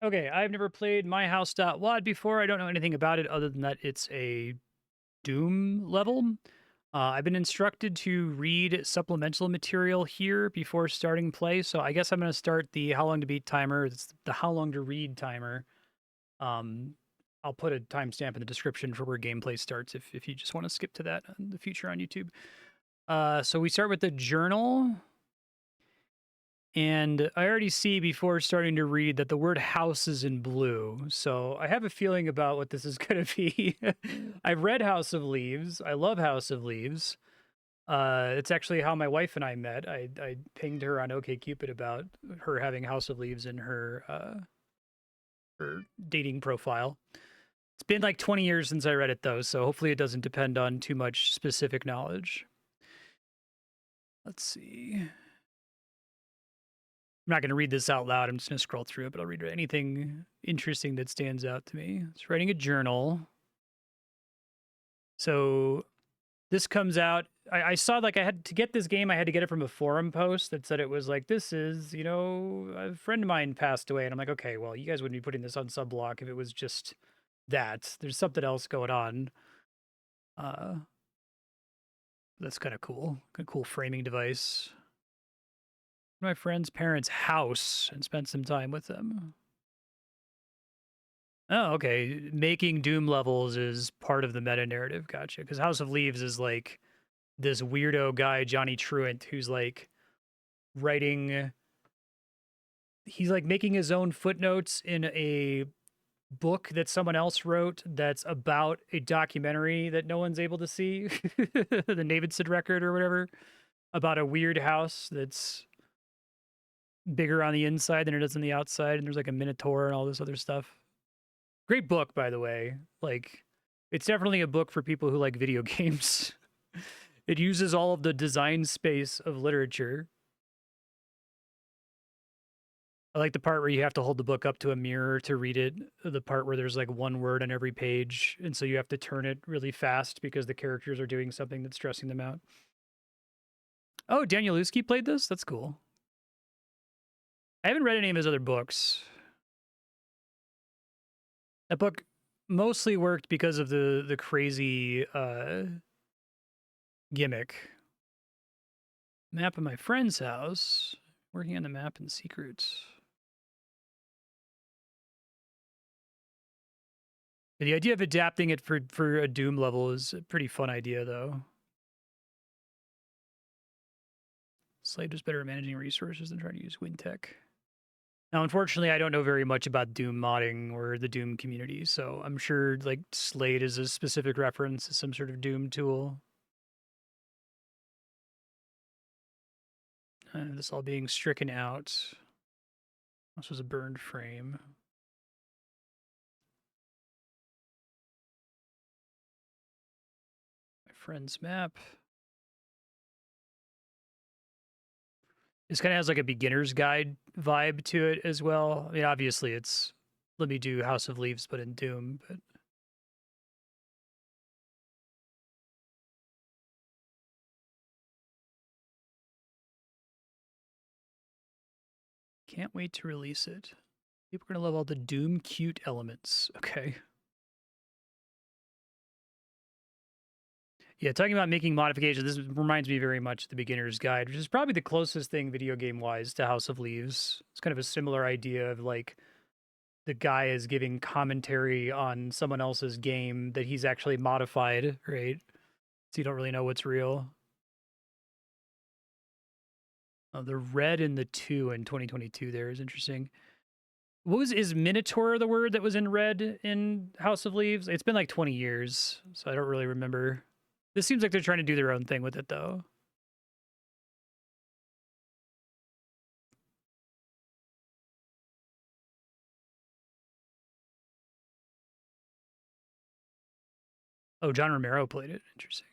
Okay, I've never played MyHouse.wad before. I don't know anything about it other than that it's a Doom level. I've been instructed to read supplemental material here before starting play, so I guess I'm going to start the how long to beat timer. It's the how long to read timer. Um, I'll put a timestamp in the description for where gameplay starts if you just want to skip to that in the future on YouTube. So we start with the journal. And I already see before starting to read that the word house is in blue. So I have a feeling about what this is going to be. I've read House of Leaves. I love House of Leaves. It's actually how my wife and I met. I pinged her on OkCupid about her having House of Leaves in her dating profile. It's been like 20 years since I read it though, so hopefully it doesn't depend on too much specific knowledge. Let's see. I'm not going to read this out loud. I'm just going to scroll through it, but I'll read anything interesting that stands out to me. It's writing a journal. So this comes out. I saw like I had to get this game. I had to get it from a forum post that said it was like, this is, a friend of mine passed away. And I'm like, okay, well, you guys wouldn't be putting this on Subblock if it was just that. There's something else going on. Uh, that's kind of cool. Kind of cool framing device. My friend's parents' house and spent some time with them. Oh, okay. Making Doom levels is part of the meta narrative. Gotcha. Because House of Leaves is like this weirdo guy, Johnny Truant, who's like writing. He's like making his own footnotes in a book that someone else wrote that's about a documentary that no one's able to see, the Davidson record or whatever, about a weird house that's bigger on the inside than it is on the outside. And there's like a minotaur and all this other stuff. Great book, by the way. Like, it's definitely a book for people who like video games. It uses all of the design space of literature. I like the part where you have to hold the book up to a mirror to read it. The part where there's like one word on every page, and so you have to turn it really fast because the characters are doing something that's stressing them out. Oh, Daniel Lusky played this? That's cool. I haven't read any of his other books. That book mostly worked because of the crazy gimmick. Map of my friend's house. Working on the map in secret. The idea of adapting it for a Doom level is a pretty fun idea, though. Slade is better at managing resources than trying to use WinTech. Now, unfortunately, I don't know very much about Doom modding or the Doom community, so I'm sure like Slade is a specific reference to some sort of Doom tool. This all being stricken out. This was a burned frame. My friend's map. This kind of has like a beginner's guide vibe to it as well. I mean, obviously, it's let me do House of Leaves, but in Doom. But can't wait to release it. People are gonna love all the Doom cute elements. Okay. Yeah, talking about making modifications, this reminds me very much of the beginner's guide, which is probably the closest thing video game wise to House of Leaves. It's kind of a similar idea of like the guy is giving commentary on someone else's game that he's actually modified, right? So you don't really know what's real. The red and the 2 in 2022 there is interesting. Is Minotaur the word that was in red in House of Leaves? It's been like 20 years, so I don't really remember. This seems like they're trying to do their own thing with it, though. Oh, John Romero played it. Interesting.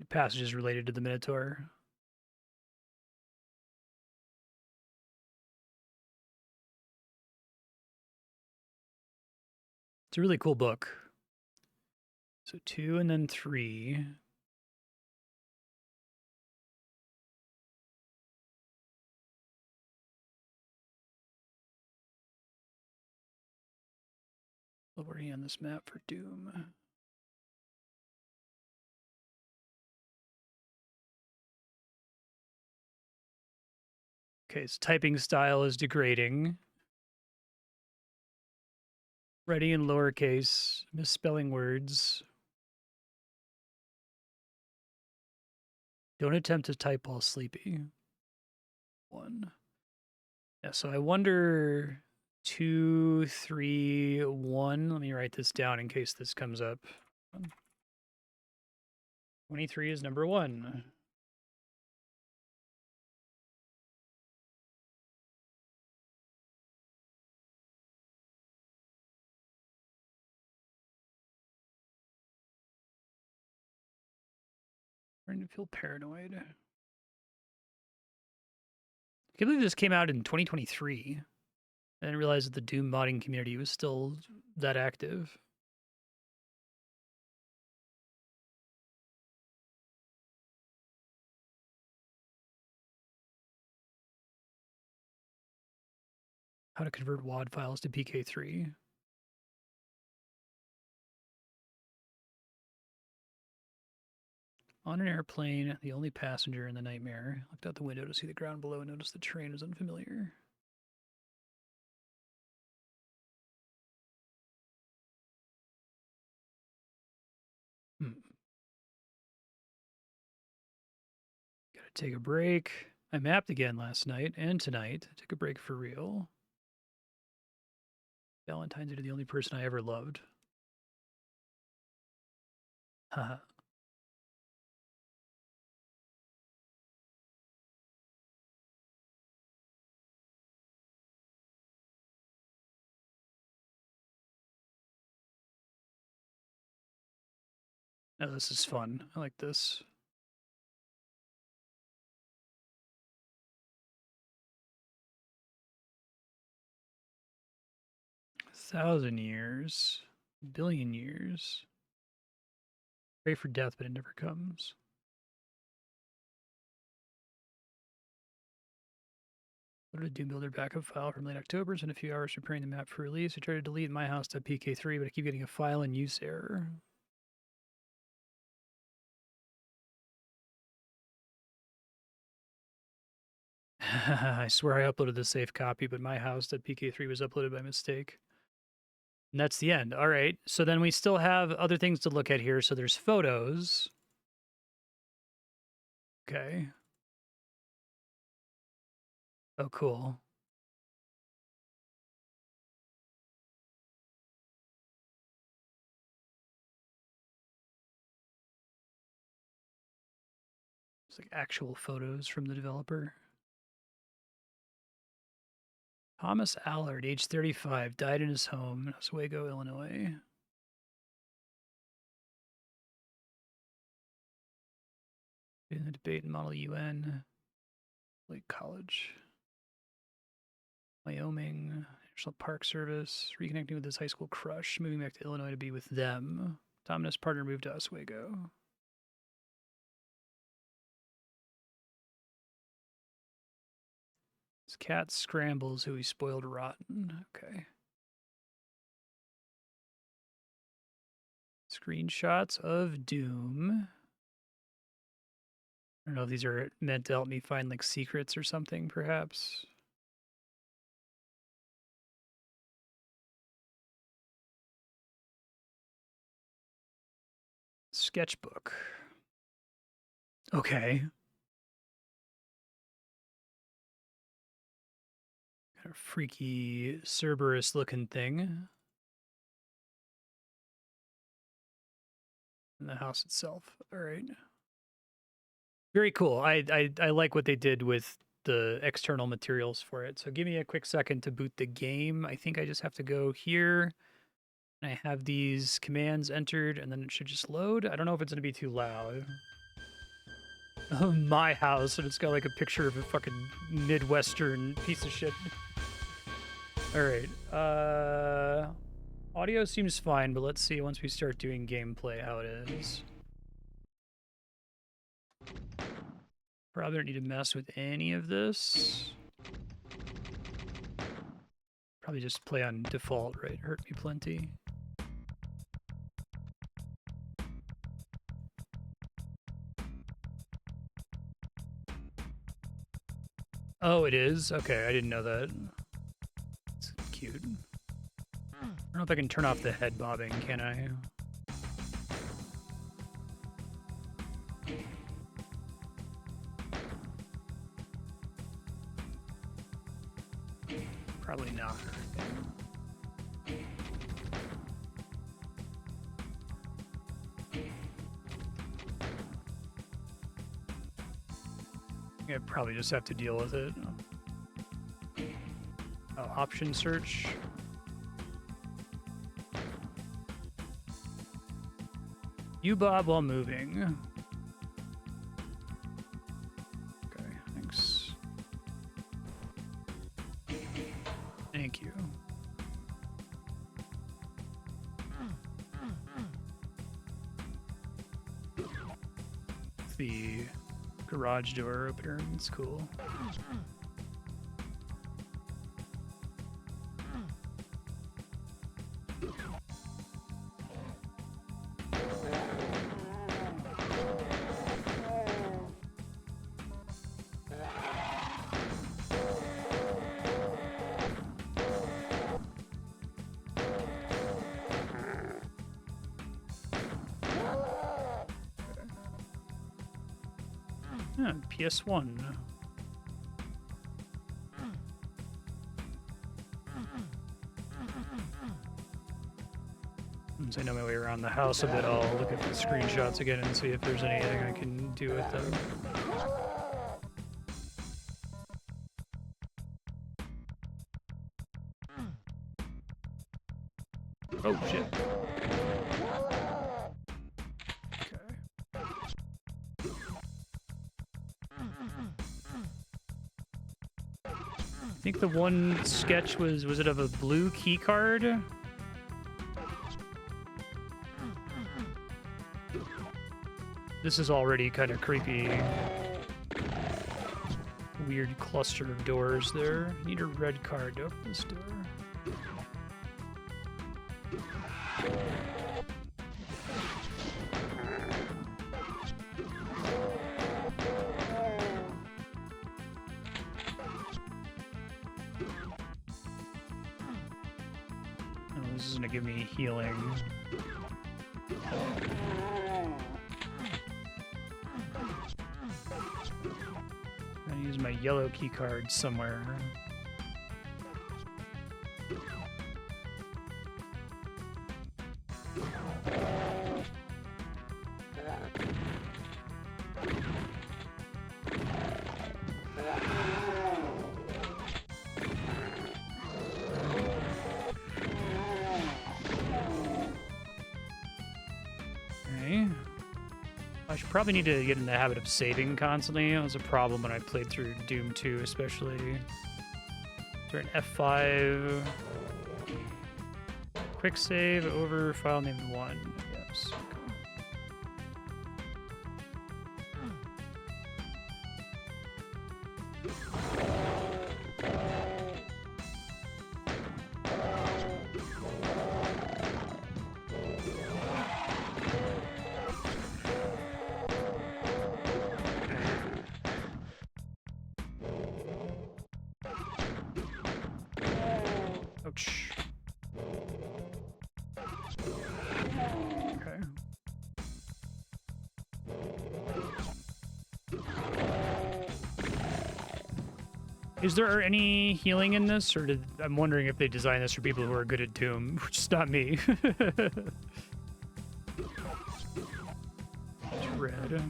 Passages related to the Minotaur. It's a really cool book. So 2 and then 3. What are you on this map for Doom? Okay, so typing style is degrading. Writing in lowercase, misspelling words. Don't attempt to type while sleepy. 1. Yeah, so I wonder 2, 3, 1. Let me write this down in case this comes up. 23 is number 1. Starting to feel paranoid. I can't believe this came out in 2023. I didn't realize that the Doom modding community was still that active. How to convert WAD files to PK3. On an airplane, the only passenger in the nightmare looked out the window to see the ground below and noticed the terrain was unfamiliar. Gotta take a break. I mapped again last night and tonight. I took a break for real. Valentine's Day to the only person I ever loved. Haha. Oh, this is fun. I like this. Thousand years. Billion years. Pray for death, but it never comes. Loaded a Doom Builder backup file from late October. Spent a few hours preparing the map for release. I tried to delete MyHouse.pk3, but I keep getting a file in use error. I swear I uploaded the safe copy, but MyHouse.pk3 was uploaded by mistake. And that's the end. All right. So then we still have other things to look at here. So there's photos. Okay. Oh, cool. It's like actual photos from the developer. Thomas Allard, age 35, died in his home in Oswego, Illinois. In the debate in Model UN, Lake College, Wyoming, National Park Service, reconnecting with his high school crush, moving back to Illinois to be with them. Tom and his partner moved to Oswego. His cat Scrambles, who he spoiled rotten. Okay. Screenshots of Doom. I don't know if these are meant to help me find like secrets or something, perhaps. Sketchbook. Okay. Kind of freaky Cerberus looking thing. And the house itself. All right. Very cool. I like what they did with the external materials for it. So give me a quick second to boot the game. I think I just have to go here. I have these commands entered, and then it should just load. I don't know if it's going to be too loud. Oh, my house, and it's got like a picture of a fucking Midwestern piece of shit. All right. Audio seems fine, but let's see once we start doing gameplay how it is. Probably don't need to mess with any of this. Probably just play on default, right? Hurt me plenty. Oh, it is? Okay, I didn't know that. It's cute. I don't know if I can turn off the head bobbing, can I? Probably not. I probably just have to deal with it. Oh, option search. You bob while moving. Okay, thanks. Thank you. The garage door opener, it's cool. Yeah, PS1. Once I know my way around the house a bit, I'll look at the screenshots again and see if there's anything I can do with them. Oh, shit. I think the one sketch was it of a blue key card? This is already kind of creepy. Weird cluster of doors there. Need a red card to open this door. Oh, this is gonna give me healing. I use my yellow key card somewhere. I should probably need to get in the habit of saving constantly. That was a problem when I played through Doom 2, especially. Is there an F5? Quick save over file name 1. Yes. Ouch. Okay. Is there any healing in this, or I'm wondering if they designed this for people who are good at Doom, which is not me. It's red.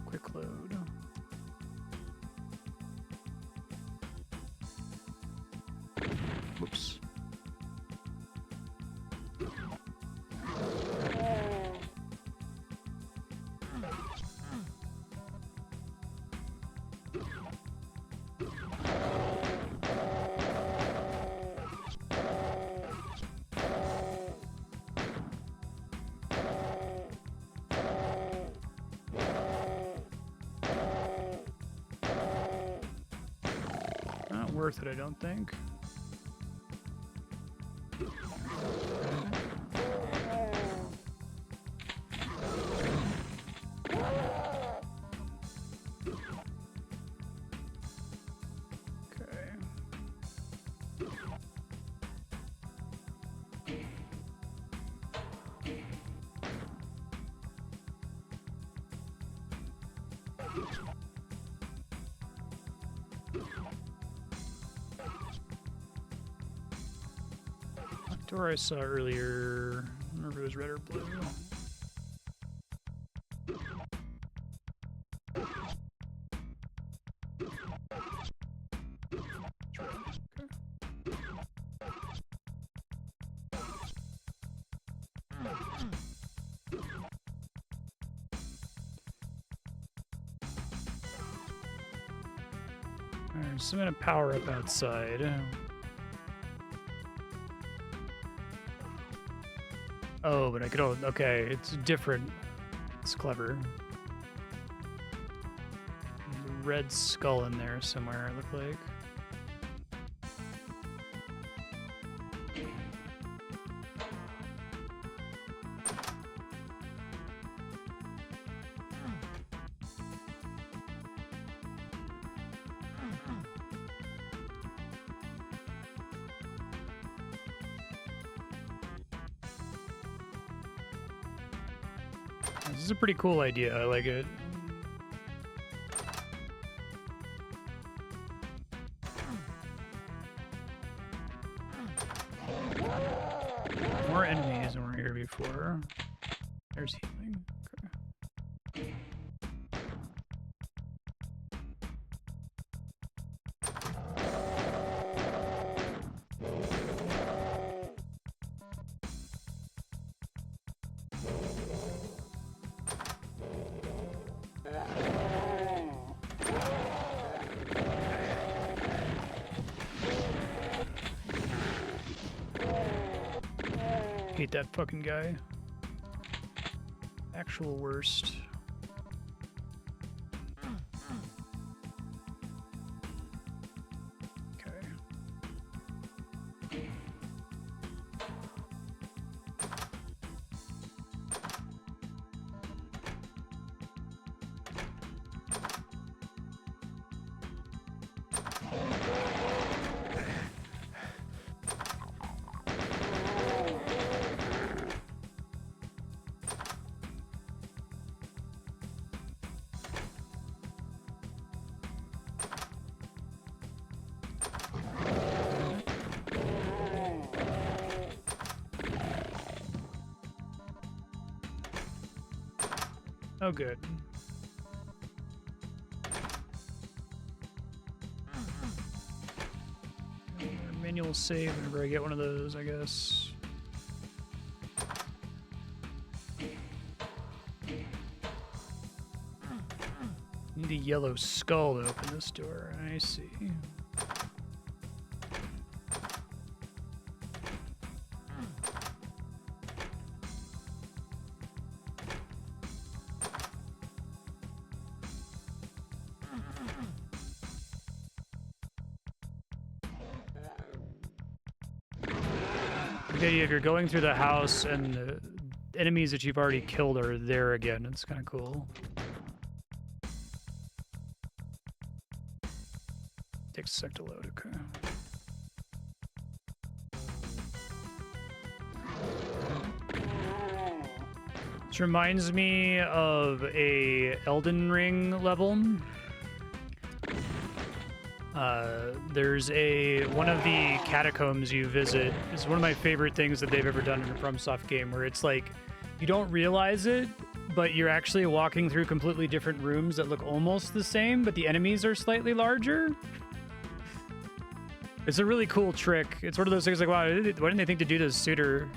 Quick load. Whoops. Not worth it, I don't think. Door I saw earlier, I don't remember if it was red or blue. Alright, so I'm gonna power up outside. Oh, but I could. Okay, it's different. It's clever. There's a red skull in there somewhere, it looked like. This is a pretty cool idea. I like it. More enemies than were here before. There's healing. Okay. Hate that fucking guy. Actual worst. Okay. Oh, good. Manual save whenever I get one of those, I guess. Need a yellow skull to open this door. I see. If you're going through the house and the enemies that you've already killed are there again, it's kind of cool. Takes a sec to load, okay. This reminds me of a Elden Ring level. There's one of the catacombs you visit. It's one of my favorite things that they've ever done in a FromSoft game, where it's like, you don't realize it, but you're actually walking through completely different rooms that look almost the same, but the enemies are slightly larger. It's a really cool trick. It's one of those things like, wow, why didn't they think to do this sooner?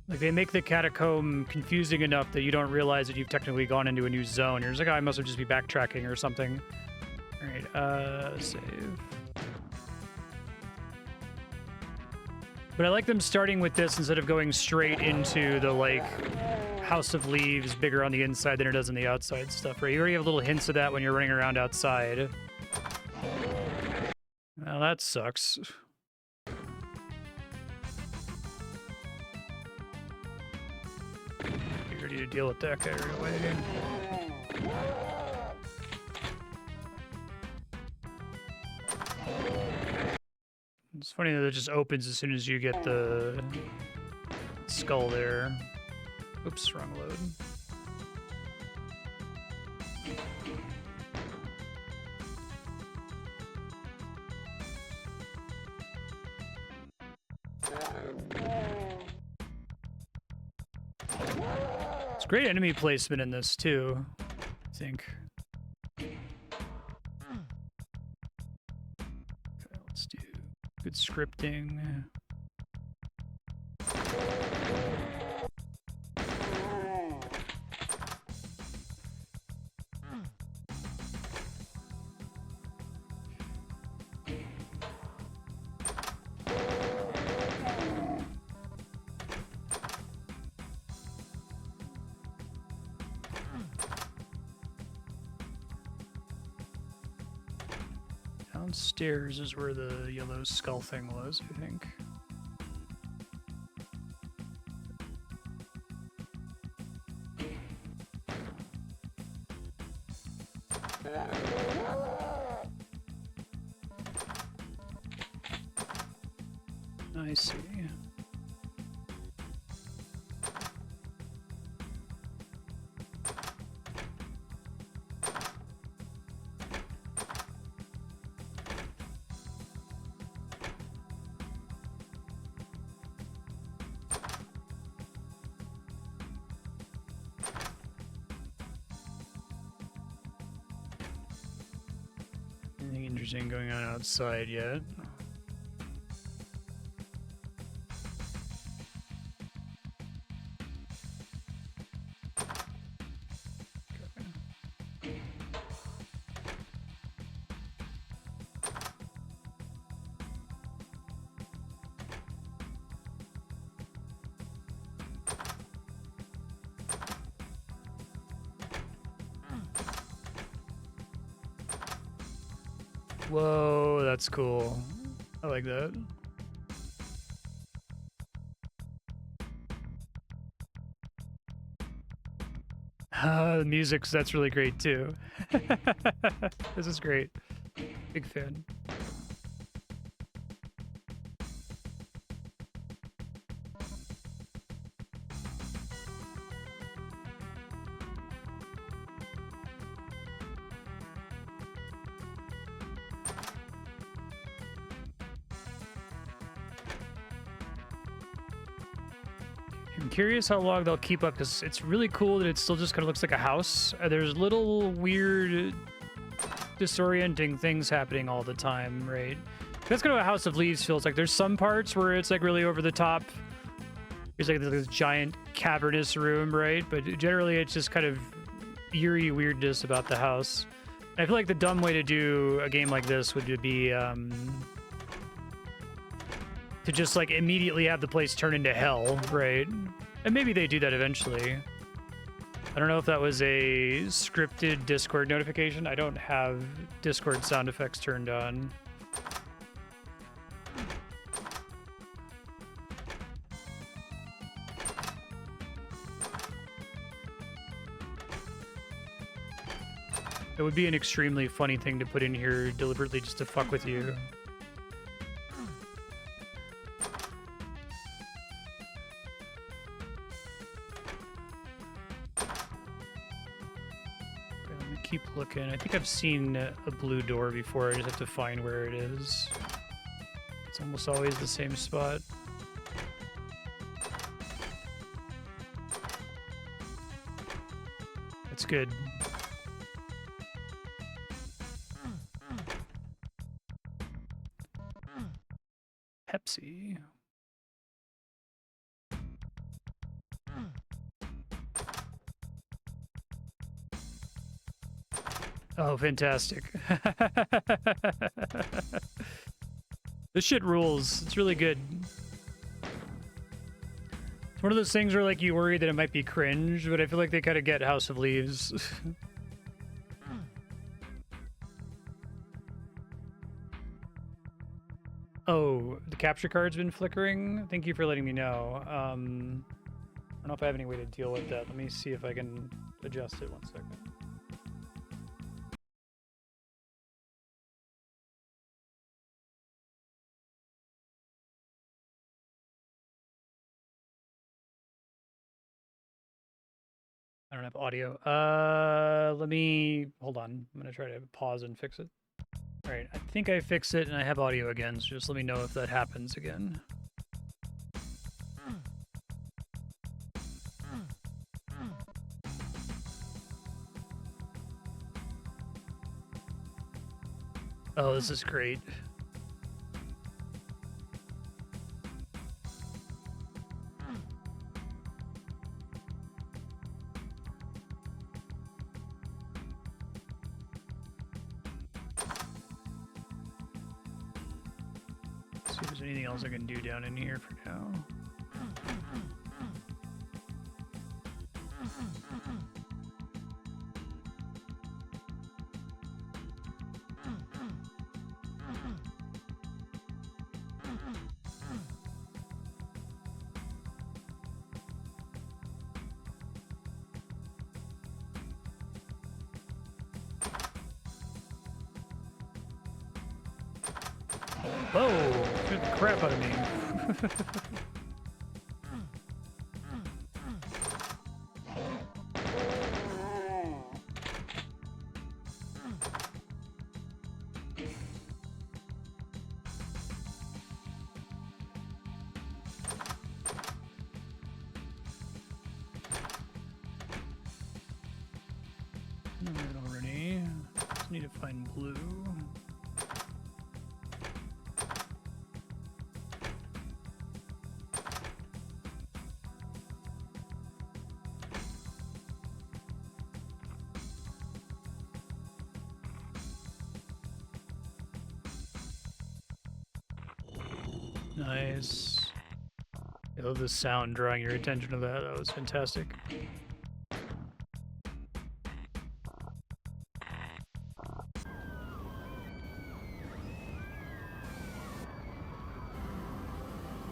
Like, they make the catacomb confusing enough that you don't realize that you've technically gone into a new zone. You're just like, oh, I must have just be backtracking or something. All right, save. But I like them starting with this instead of going straight into the, like, House of Leaves, bigger on the inside than it does on the outside stuff, right? You already have little hints of that when you're running around outside. Well, that sucks. You're ready to deal with that guy right away. It's funny that it just opens as soon as you get the skull there. Oops, wrong load. It's great enemy placement in this too, I think. Okay, let's do good scripting. Downstairs is where the yellow skull thing was, I think. I see. Anything interesting going on outside yet? Whoa, that's cool. I like that. The music's, that's really great too. This is great. Big fan. I'm curious how long they'll keep up, because it's really cool that it still just kind of looks like a house. There's little weird, disorienting things happening all the time, right? That's kind of what House of Leaves feels like. There's some parts where it's like really over the top. There's like this giant cavernous room, right? But generally it's just kind of eerie weirdness about the house. And I feel like the dumb way to do a game like this would be to just like immediately have the place turn into hell, right? And maybe they do that eventually. I don't know if that was a scripted Discord notification. I don't have Discord sound effects turned on. It would be an extremely funny thing to put in here deliberately just to fuck with you. Keep looking. I think I've seen a blue door before. I just have to find where it is. It's almost always the same spot. That's good. Pepsi. Oh, fantastic. This shit rules. It's really good. It's one of those things where like you worry that it might be cringe, but I feel like they kind of get House of Leaves. Oh, the capture card's been flickering. Thank you for letting me know. I don't know if I have any way to deal with that. Let me see if I can adjust it 1 second. I don't have audio. Let me hold on. I'm gonna try to pause and fix it. All right, I think I fixed it and I have audio again, so just let me know if that happens again. Oh, this is great. See if there's anything else I can do down in here for now. Whoa! Scared the crap out of me. Alright, already. Just need to find blue. Nice. I love the sound drawing your attention to that. That was fantastic.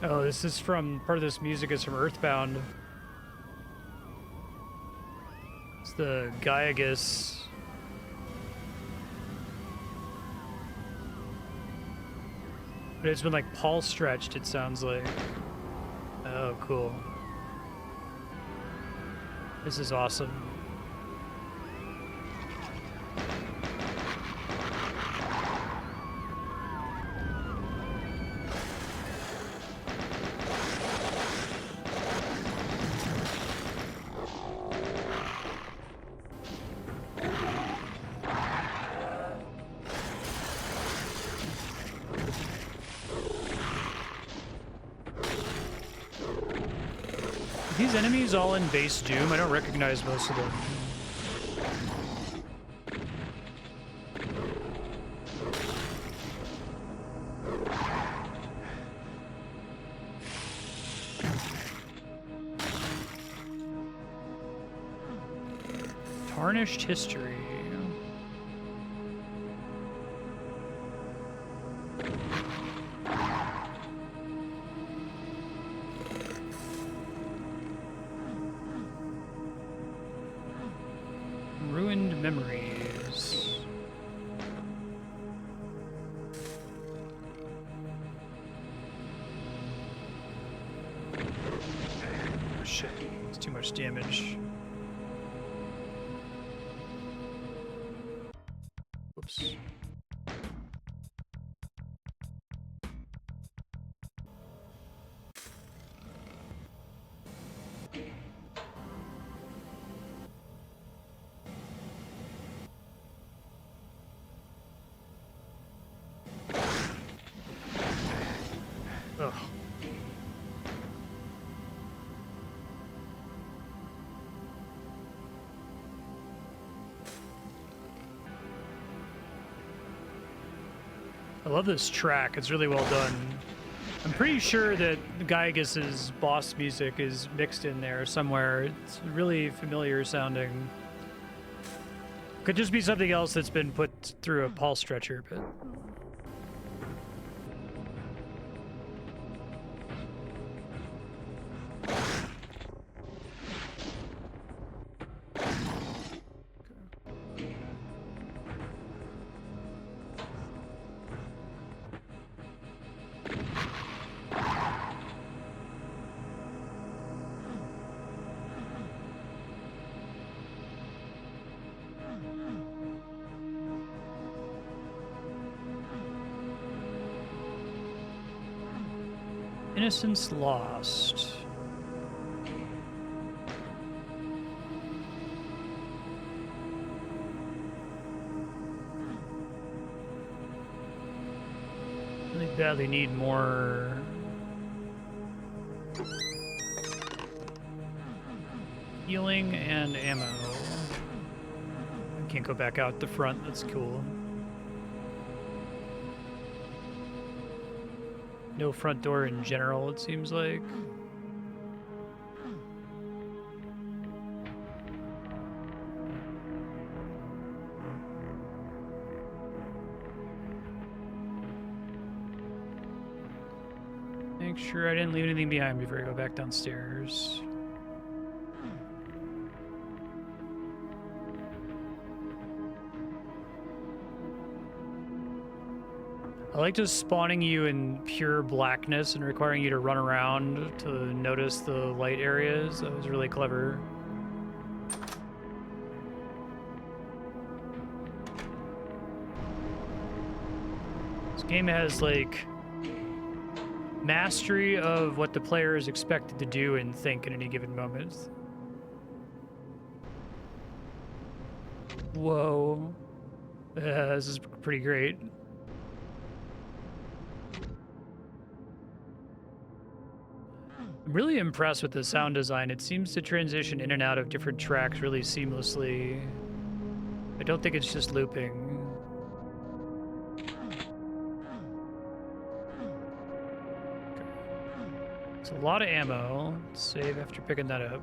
Oh, this is from, part of this music is from Earthbound. It's the Gygus. But it's been like Paul stretched, it sounds like. Oh, cool. This is awesome. These enemies all in base Doom? I don't recognize most of them. Tarnished History. Ruined Memories. Oh shit, it's too much damage. Whoops. Ugh. I love this track. It's really well done. I'm pretty sure that Giygas's boss music is mixed in there somewhere. It's really familiar sounding. Could just be something else that's been put through a pulse stretcher, but... Innocence lost. Really badly need more healing and ammo. I can't go back out the front, that's cool. No front door in general, it seems like. Make sure I didn't leave anything behind before I go back downstairs. I like just spawning you in pure blackness and requiring you to run around to notice the light areas. That was really clever. This game has, like, mastery of what the player is expected to do and think at any given moment. Whoa. This is pretty great. I'm really impressed with the sound design. It seems to transition in and out of different tracks really seamlessly. I don't think it's just looping. It's a lot of ammo. Save after picking that up.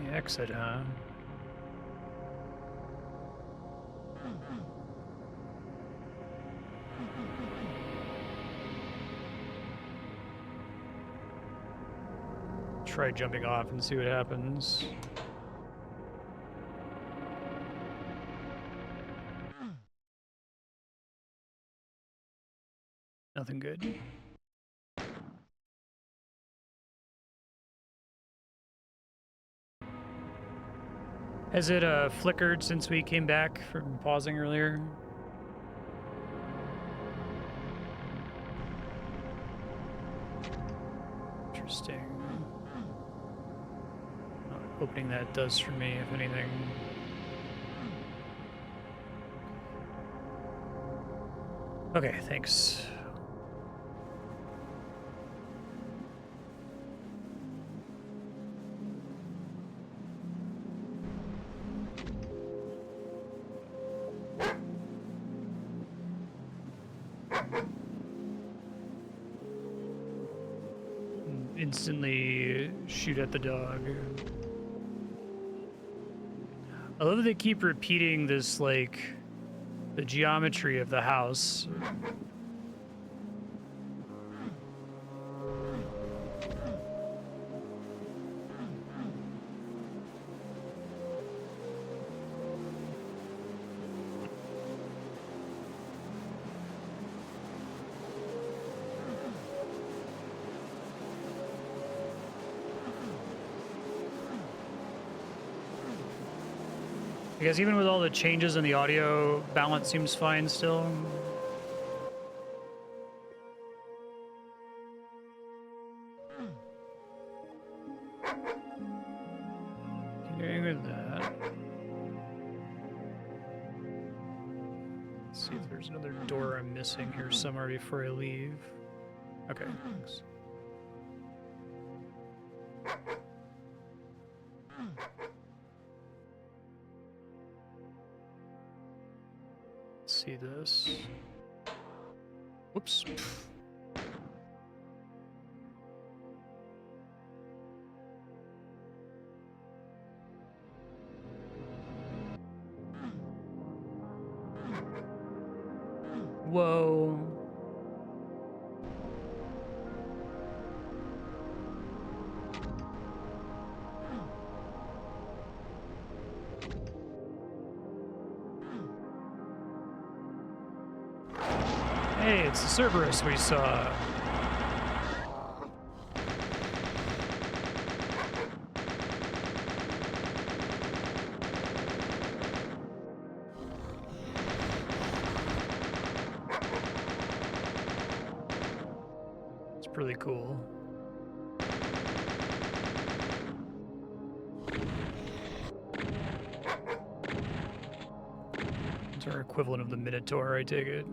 The exit, huh? Try jumping off and see what happens. Nothing good. Has it flickered since we came back from pausing earlier? Interesting. Opening that does for me, if anything. Okay, thanks. Instantly shoot at the dog. I love that they keep repeating this, like, the geometry of the house. Because even with all the changes in the audio, balance seems fine still. Continuing with that. Let's see if there's another door I'm missing here somewhere before I leave. Okay, thanks. Let's see this. Whoops. Whoa. Hey, it's the Cerberus we saw. It's pretty cool. It's our equivalent of the Minotaur, I take it.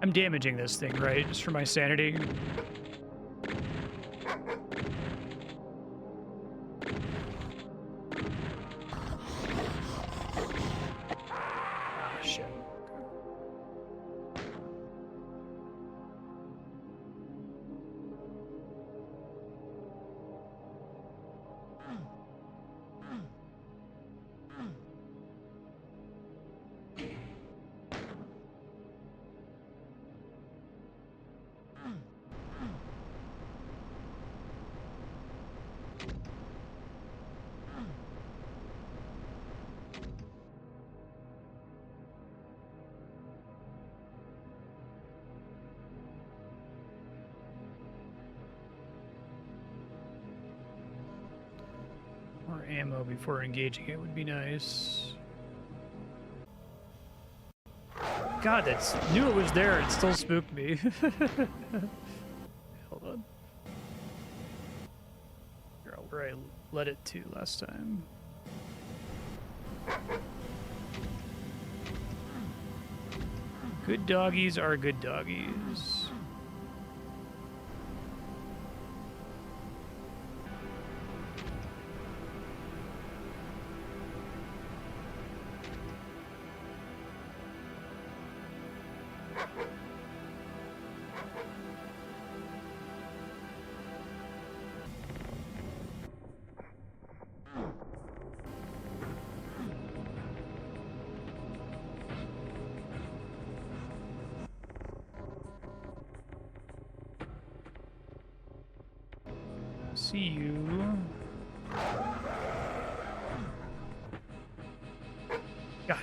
I'm damaging this thing, right? Just for my sanity. Ah, shit. More ammo before engaging it would be nice. God, that's knew it was there. It still spooked me. Hold on. Here, where I led it to last time. Good doggies are good doggies. See you. God.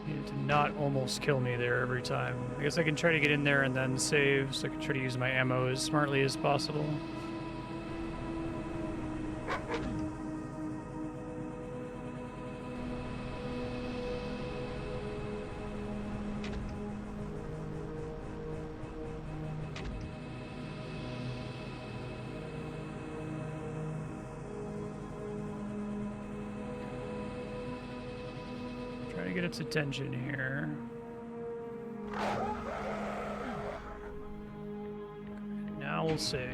Needed to not almost kill me there every time. I guess I can try to get in there and then save, so I can try to use my ammo as smartly as possible. Get its attention here. Now we'll save.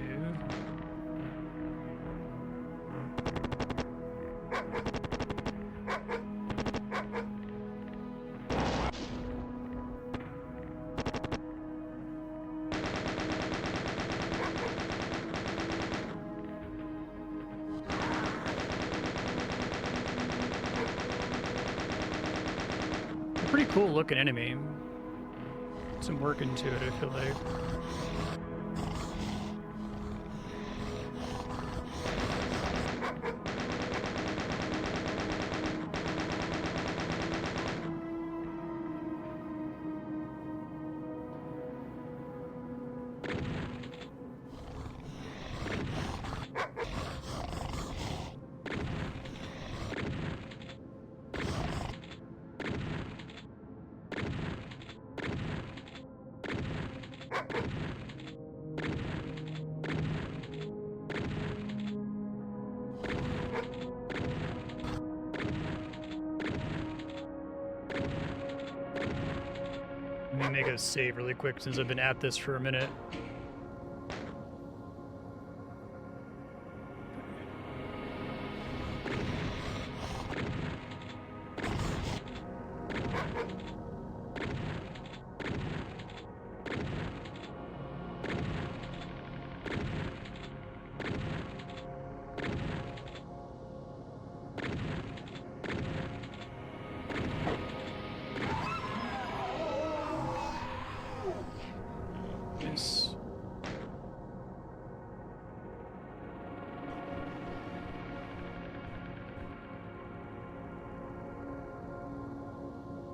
Pretty cool looking enemy. Some work into it, I feel like. Let me make a save really quick since I've been at this for a minute.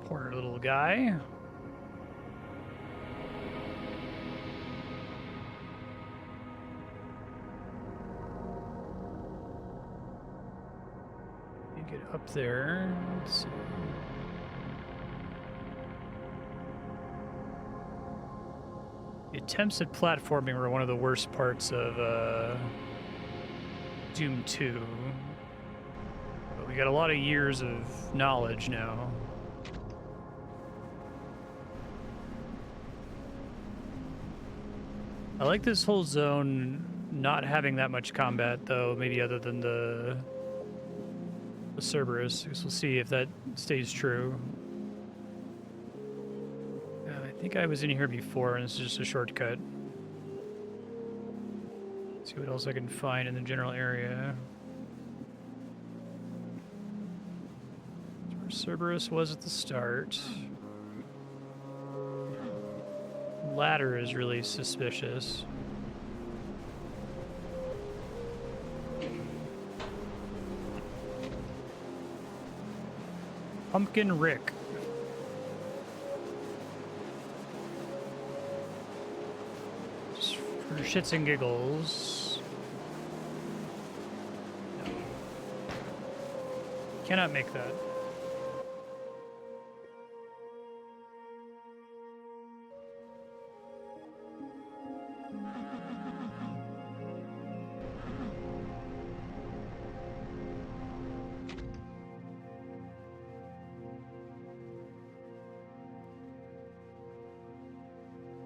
Poor little guy. You get up there. Let's see. The attempts at platforming were one of the worst parts of Doom 2. But we got a lot of years of knowledge now. I like this whole zone not having that much combat, though, maybe other than the Cerberus. I guess we'll see if that stays true. I think I was in here before, and this is just a shortcut. See what else I can find in the general area. That's where Cerberus was at the start. Ladder is really suspicious. Pumpkin Rick. Just for shits and giggles. No. Cannot make that.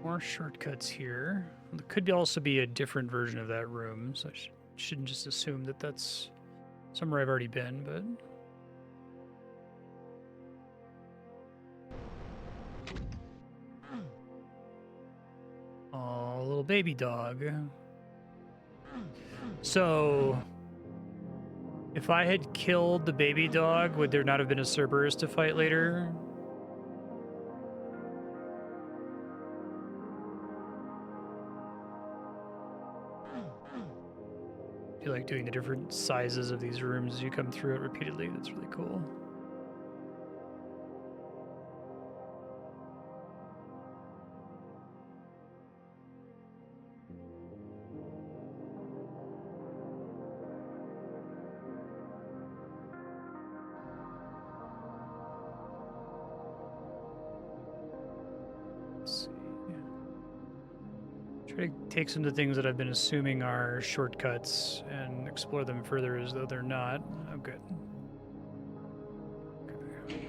More shortcuts here. There could also be a different version of that room, so I shouldn't just assume that that's somewhere I've already been, but... Oh, little baby dog. So... if I had killed the baby dog, would there not have been a Cerberus to fight later? I like doing the different sizes of these rooms as you come through it repeatedly. That's really cool. Let's see. Try to take some of the things that I've been assuming are shortcuts and explore them further as though they're not. Oh, good. Okay.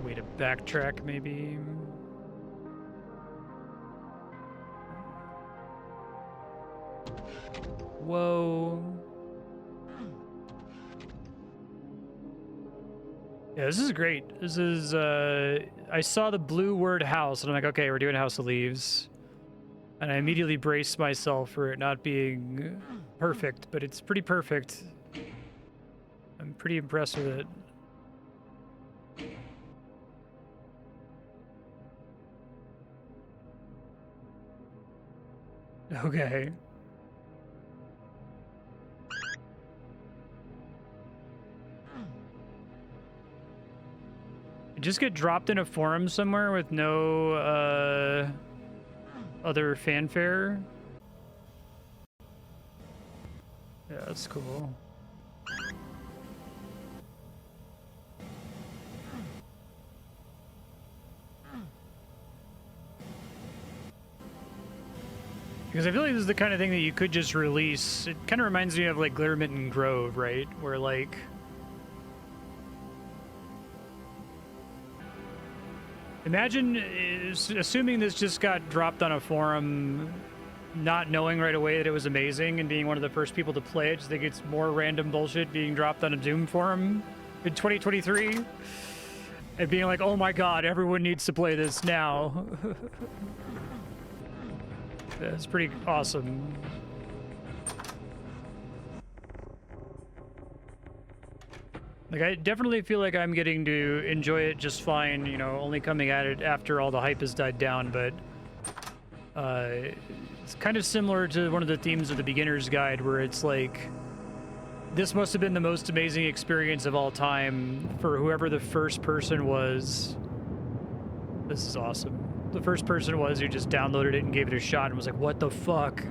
Way to backtrack, maybe. Whoa. Yeah, this is great. This is, I saw the blue word house, and I'm like, okay, we're doing House of Leaves. And I immediately braced myself for it not being perfect, but it's pretty perfect. I'm pretty impressed with it. Okay. Just get dropped in a forum somewhere with no other fanfare. Yeah, that's cool. Because I feel like this is the kind of thing that you could just release. It kind of reminds me of like Glittermitten Grove, right? Where like imagine, assuming this just got dropped on a forum, not knowing right away that it was amazing and being one of the first people to play it, just think it's more random bullshit being dropped on a Doom forum in 2023. And being like, oh my god, everyone needs to play this now. That's pretty awesome. Like, I definitely feel like I'm getting to enjoy it just fine, you know, only coming at it after all the hype has died down, but it's kind of similar to one of the themes of the beginner's guide, where it's like, this must have been the most amazing experience of all time for whoever the first person was. This is awesome. The first person was who just downloaded it and gave it a shot and was like, what the fuck?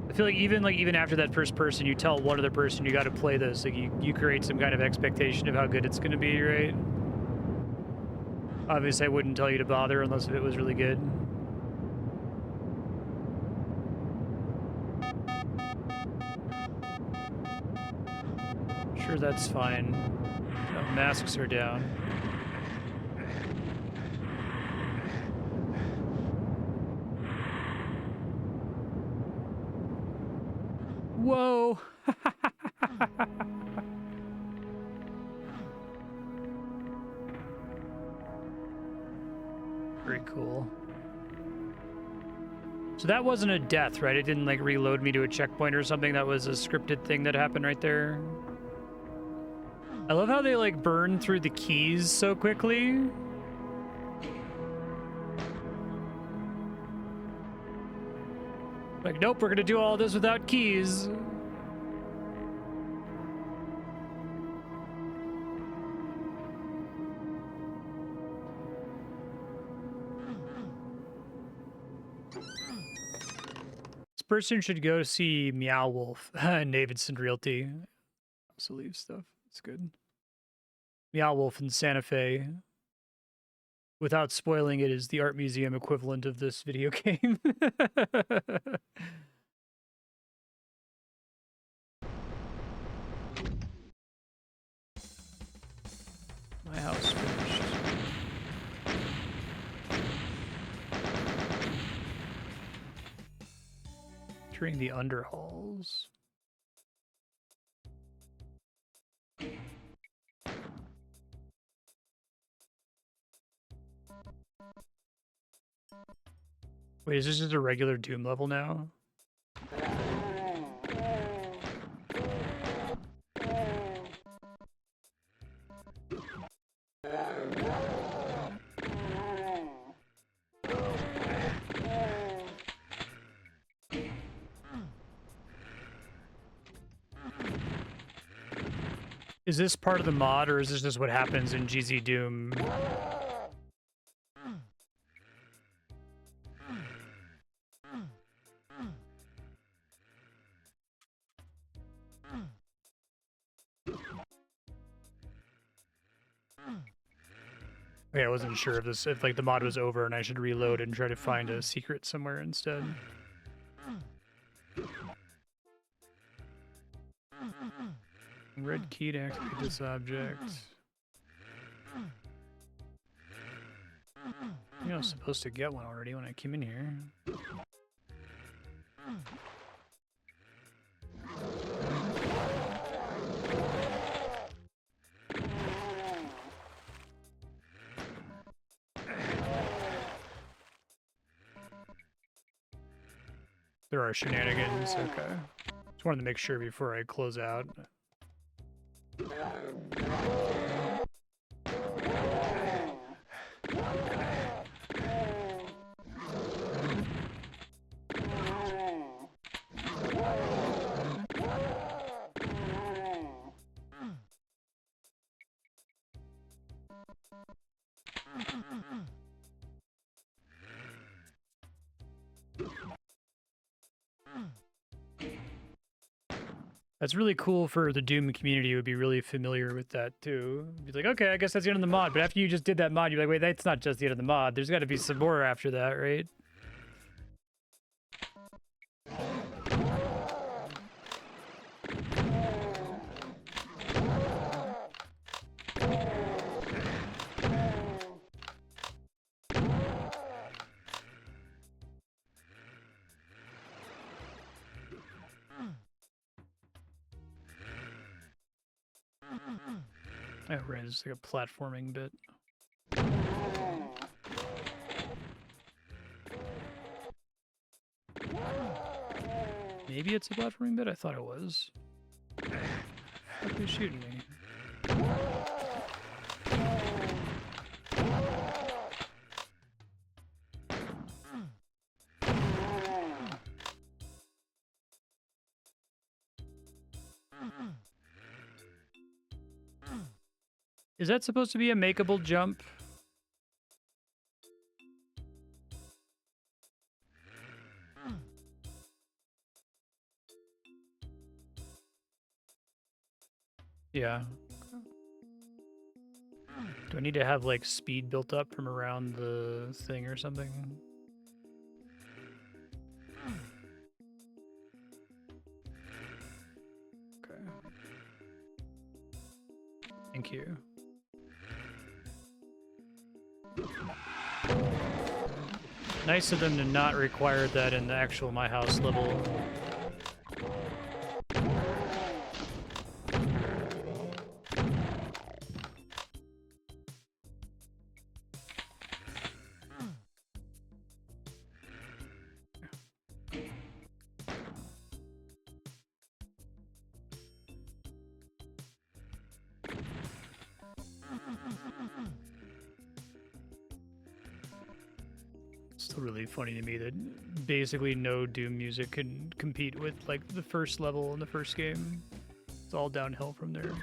I feel like even after that first person, you tell one other person you got to play this. Like you create some kind of expectation of how good it's going to be, right? Obviously, I wouldn't tell you to bother unless it was really good. Sure, that's fine. Oh, masks are down. Whoa! Very cool. So that wasn't a death, right? It didn't like reload me to a checkpoint or something. That was a scripted thing that happened right there. I love how they like burn through the keys so quickly. Like, nope, we're gonna do all this without keys. This person should go see Meow Wolf and Davidson Realty. Also leave stuff. It's good. Meow Wolf in Santa Fe. Without spoiling it, is the art museum equivalent of this video game. My house finished. Entering the Underhalls. Wait, is this just a regular Doom level now? Is this part of the mod, or is this just what happens in GZ Doom? Okay, I wasn't sure if like the mod was over and I should reload and try to find a secret somewhere instead. Red key to activate this object. I think I was supposed to get one already when I came in here. There are shenanigans. Okay. Just wanted to make sure before I close out. That's really cool for the Doom community. Who would be really familiar with that too. Be like, okay, I guess that's the end of the mod. But after you just did that mod, you're like, wait, that's not just the end of the mod. There's got to be some more after that, right? Oh, right, it's like a platforming bit. Maybe it's a platforming bit? I thought it was. Who's shooting me? Is that supposed to be a makeable jump? Yeah. Do I need to have, like, speed built up from around the thing or something? Okay. Thank you. Nice of them to not require that in the actual My House level. Still really funny to me that basically no Doom music can compete with, like, the first level in the first game. It's all downhill from there.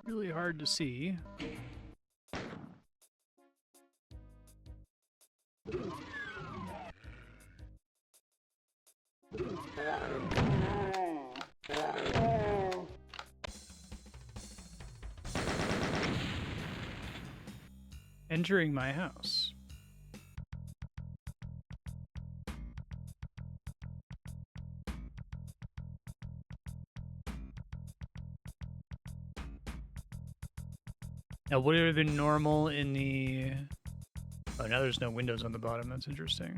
Really hard to see. Entering my house. Now, would it have been normal in the... Oh, now there's no windows on the bottom. That's interesting.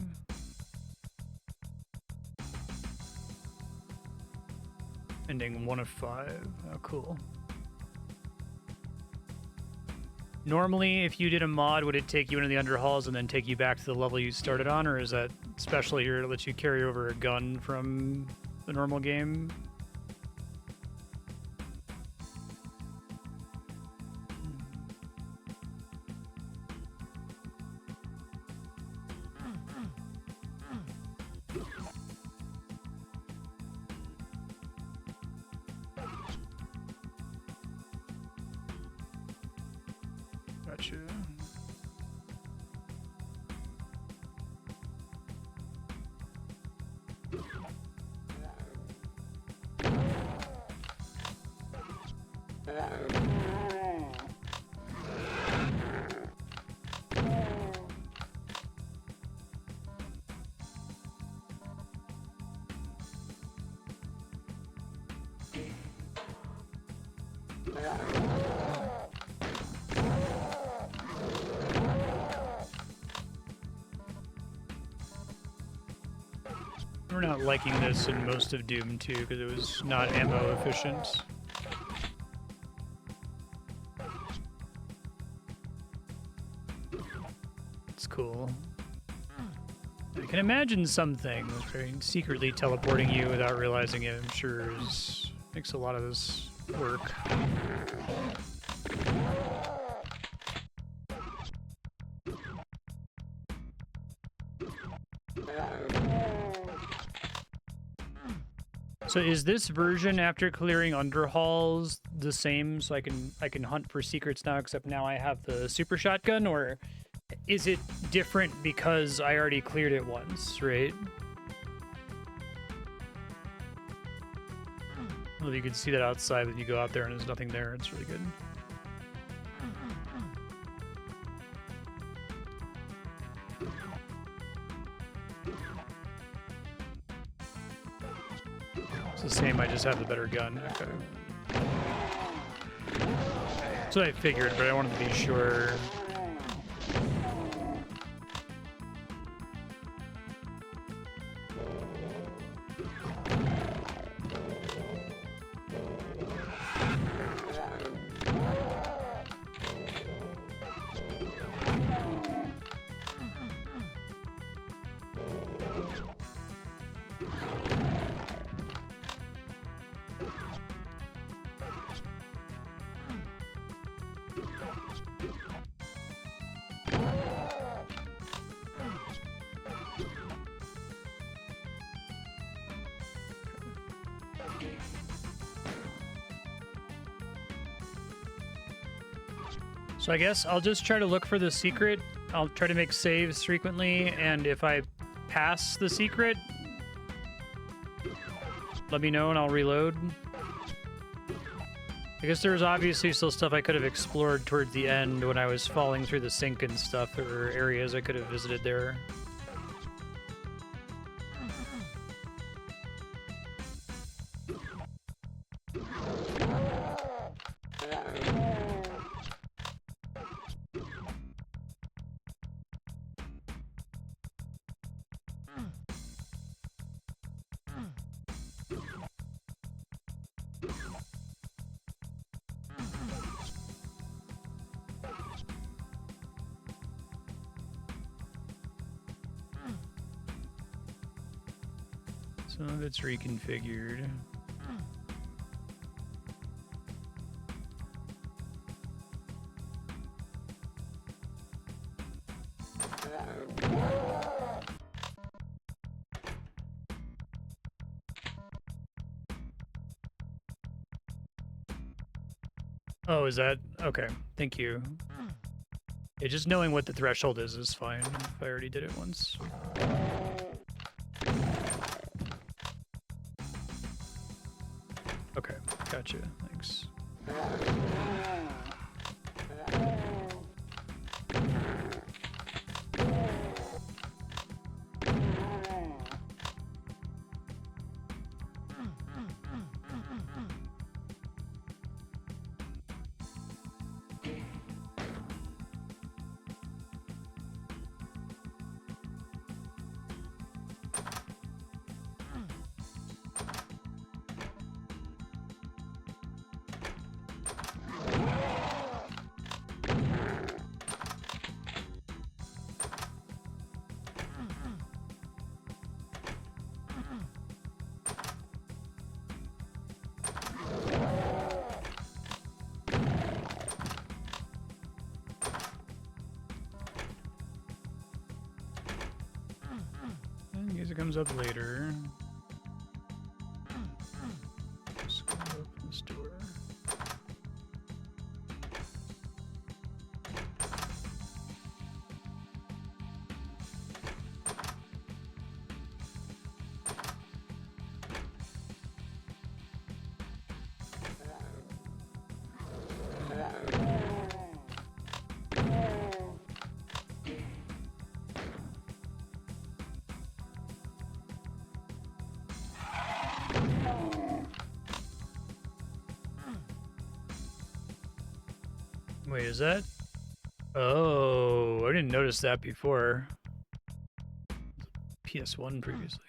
Ending 1 of 5. Oh, cool. Normally, if you did a mod, would it take you into the Underhalls and then take you back to the level you started on, or is that special here to let you carry over a gun from the normal game? Gotcha. We're not liking this in most of Doom 2 because it was not ammo efficient. It's cool. I can imagine some things, right? Secretly teleporting you without realizing it, I'm sure makes a lot of this work. So is this version after clearing Underhalls the same, so I can hunt for secrets now, except now I have the super shotgun, or is it different because I already cleared it once, right? Well, you can see that outside when you go out there and there's nothing there. It's really good. It's the same, I just have the better gun. Okay. That's what I figured, but I wanted to be sure. So I guess I'll just try to look for the secret. I'll try to make saves frequently, and if I pass the secret, let me know and I'll reload. I guess there was obviously still stuff I could have explored towards the end when I was falling through the sink and stuff. There were areas I could have visited there. Some of it's reconfigured. Oh, is that? Okay, thank you. Yeah, just knowing what the threshold is fine if I already did it once. Okay, gotcha, thanks. comes up later. Just gonna open this door. Wait, is that? Oh, I didn't notice that before. PS1 previously.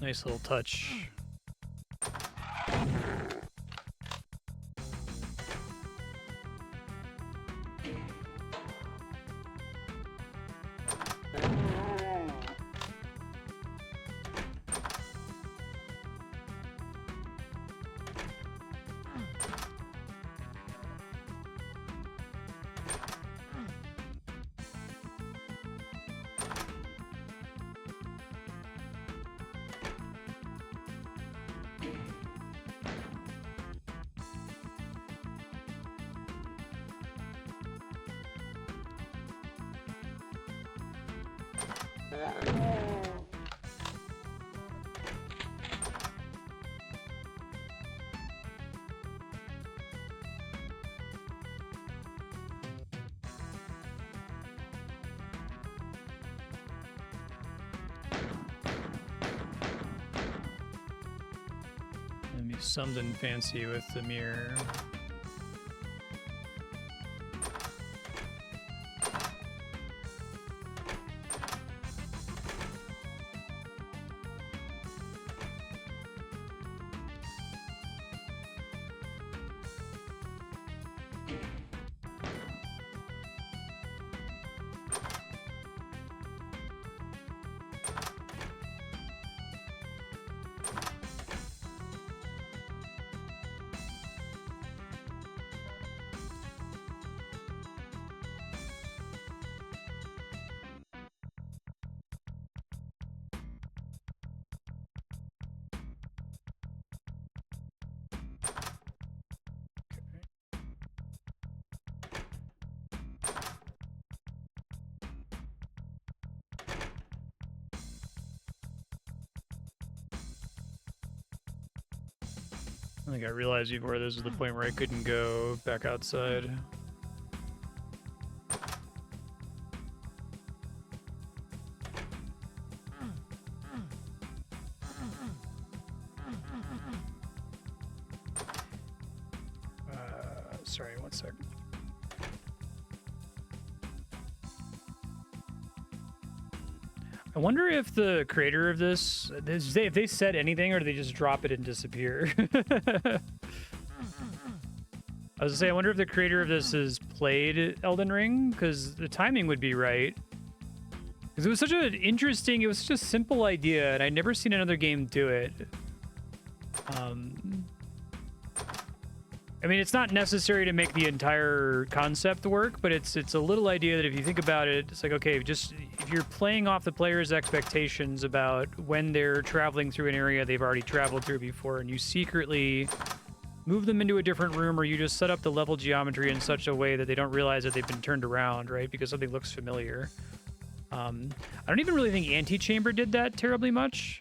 Nice little touch. Maybe something fancy with the mirror. I think I realized before this is the point where I couldn't go back outside. Sorry, 1 second. I wonder if the creator of this, if they said anything, or do they just drop it and disappear? I was gonna say, I wonder if the creator of this has played Elden Ring, because the timing would be right. Because it was such an interesting, it was such a simple idea, and I'd never seen another game do it. I mean, it's not necessary to make the entire concept work, but it's a little idea that if you think about it, it's like, okay, just if you're playing off the player's expectations about when they're traveling through an area they've already traveled through before, and you secretly move them into a different room, or you just set up the level geometry in such a way that they don't realize that they've been turned around, right? Because something looks familiar. I don't even really think Antichamber did that terribly much.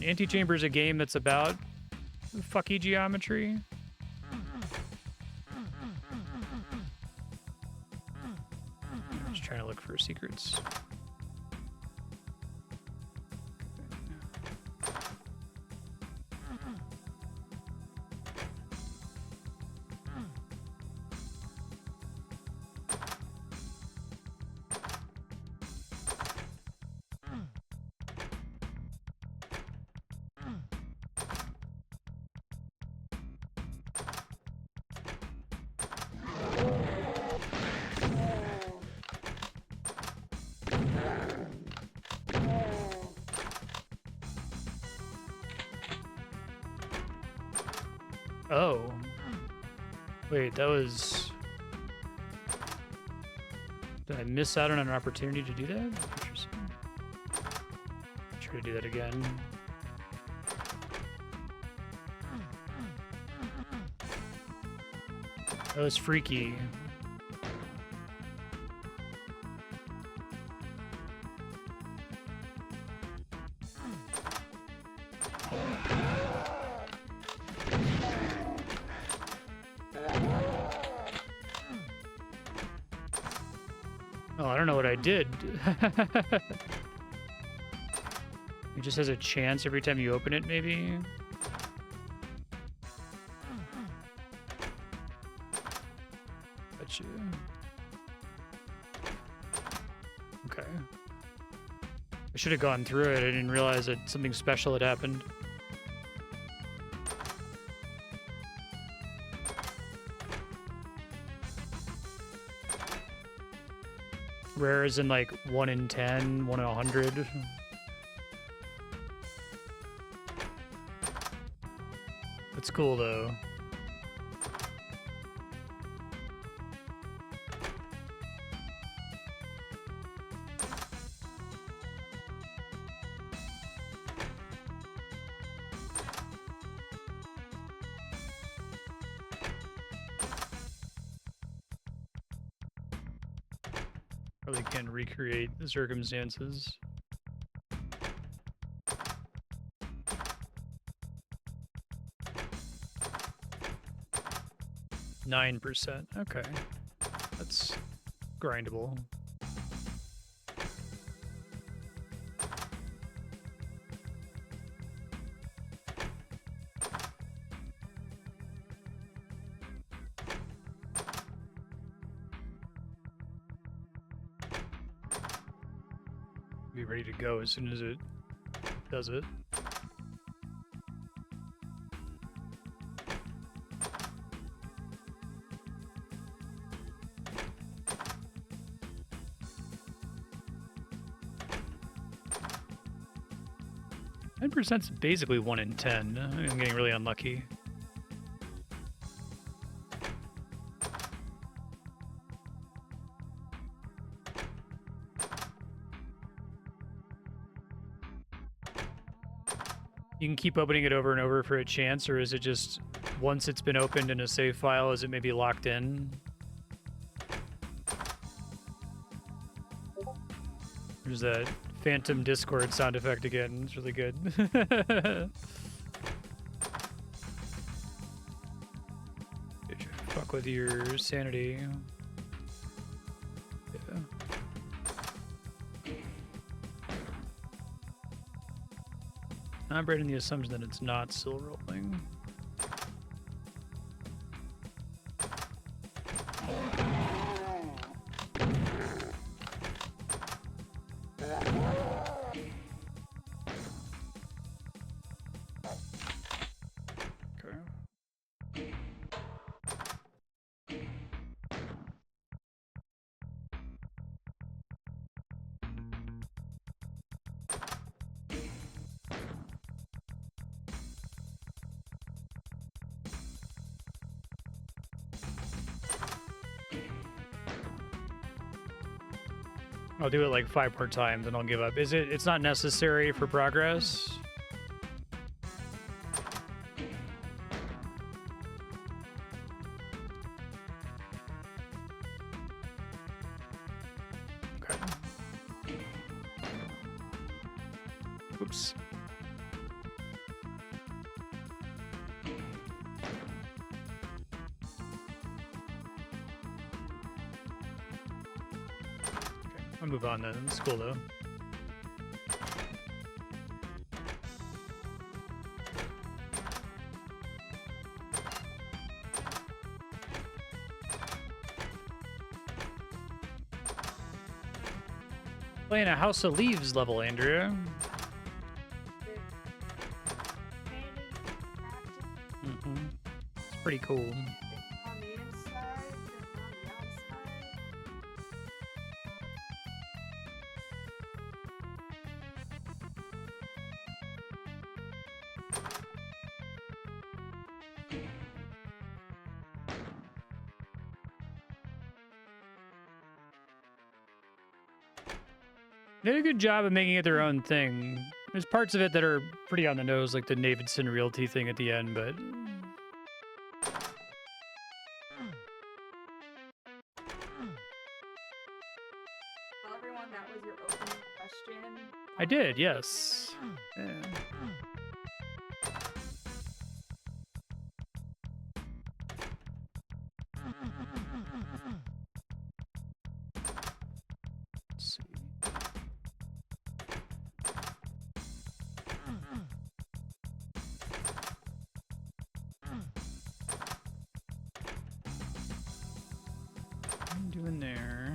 Antichamber is a game that's about fucky geometry. I'm just trying to look for secrets. Oh. Wait, that was... Did I miss out on an opportunity to do that? Interesting. Try to do that again. That was freaky. Oh, I don't know what I did. It just has a chance every time you open it, maybe? Gotcha. Okay. I should have gone through it. I didn't realize that something special had happened. Rare is in like 1 in 10, 1 in 100. That's cool though. Probably can't recreate the circumstances. %. Okay. That's grindable. Be ready to go as soon as it does it. Percent's basically 1 in 10. I'm getting really unlucky. You can keep opening it over and over for a chance, or is it just once it's been opened in a save file, is it maybe locked in? There's that phantom Discord sound effect again. It's really good. Fuck with your sanity. Yeah. I'm breaking the assumption that it's not still rolling. I'll do it like 5 more times and I'll give up. It's not necessary for progress? Okay. Oops. I'll move on then. It's cool though. Playing a House of Leaves level, Andrea. It's pretty cool. They did a good job of making it their own thing. There's parts of it that are pretty on the nose, like the Davidson Realty thing at the end, but... Tell everyone that was your opening question. I did, yes. Yeah. Let's see. What are you doing there?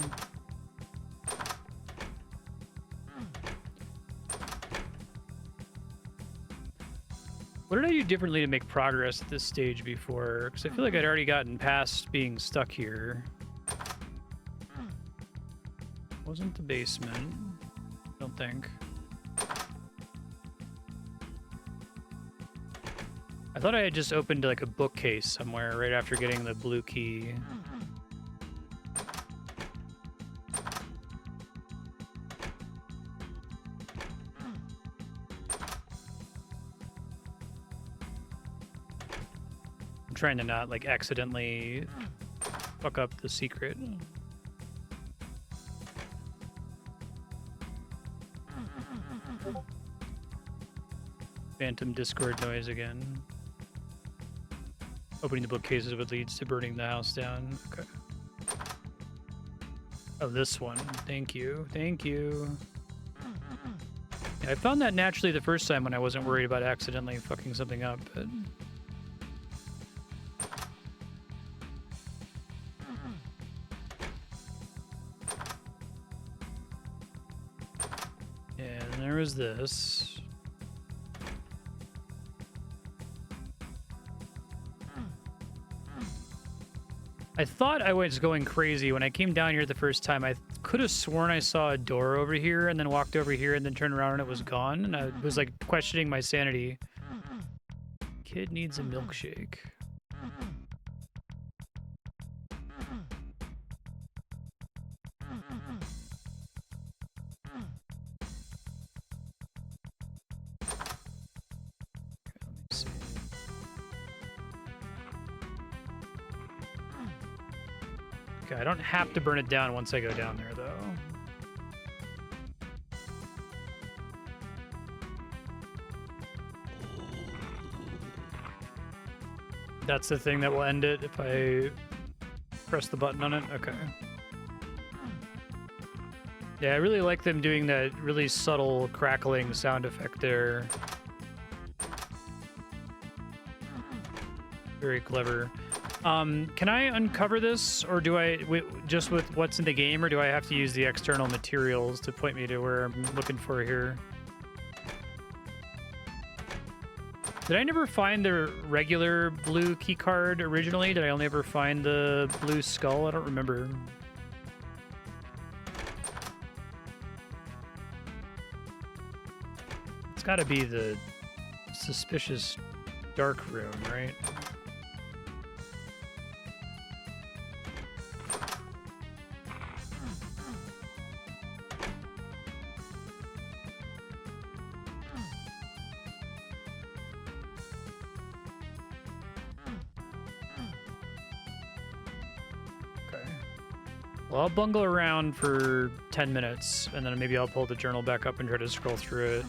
What did I do differently to make progress at this stage before? Because I feel like I'd already gotten past being stuck here. Wasn't the basement. I don't think. I thought I had just opened like a bookcase somewhere right after getting the blue key. I'm trying to not like accidentally fuck up the secret. Phantom Discord noise again. Opening the bookcases would lead to burning the house down. Okay. Oh, this one. Thank you. Thank you. Yeah, I found that naturally the first time when I wasn't worried about accidentally fucking something up, but... Yeah, and there was this. I thought I was going crazy when I came down here the first time. I could have sworn I saw a door over here and then walked over here and then turned around and it was gone. And I was like questioning my sanity. Kid needs a milkshake. I don't have to burn it down once I go down there, though. That's the thing that will end it if I press the button on it? Okay. Yeah, I really like them doing that really subtle crackling sound effect there. Very clever. Can I uncover this, or do I, just with what's in the game, or do I have to use the external materials to point me to where I'm looking for here? Did I never find the regular blue key card originally? Did I only ever find the blue skull? I don't remember. It's gotta be the suspicious dark room, right? Well, I'll bungle around for 10 minutes, and then maybe I'll pull the journal back up and try to scroll through it.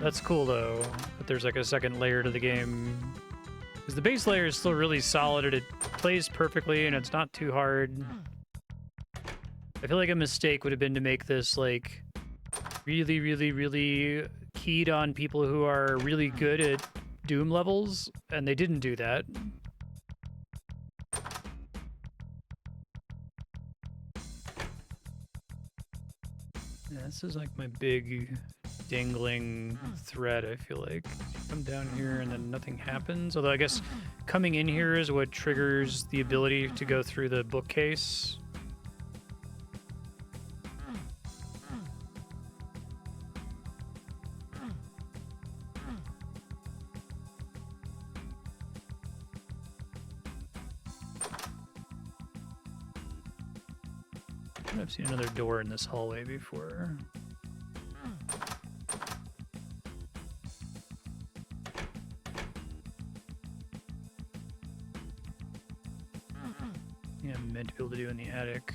That's cool, though, that there's like a second layer to the game. Because the base layer is still really solid, and it plays perfectly, and it's not too hard. I feel like a mistake would have been to make this, like, really, really, really keyed on people who are really good at Doom levels, and they didn't do that. This is like my big dangling thread, I feel like. Come down here and then nothing happens. Although I guess coming in here is what triggers the ability to go through the bookcase. I've seen another door in this hallway before. Yeah, I'm meant to be able to do in the attic.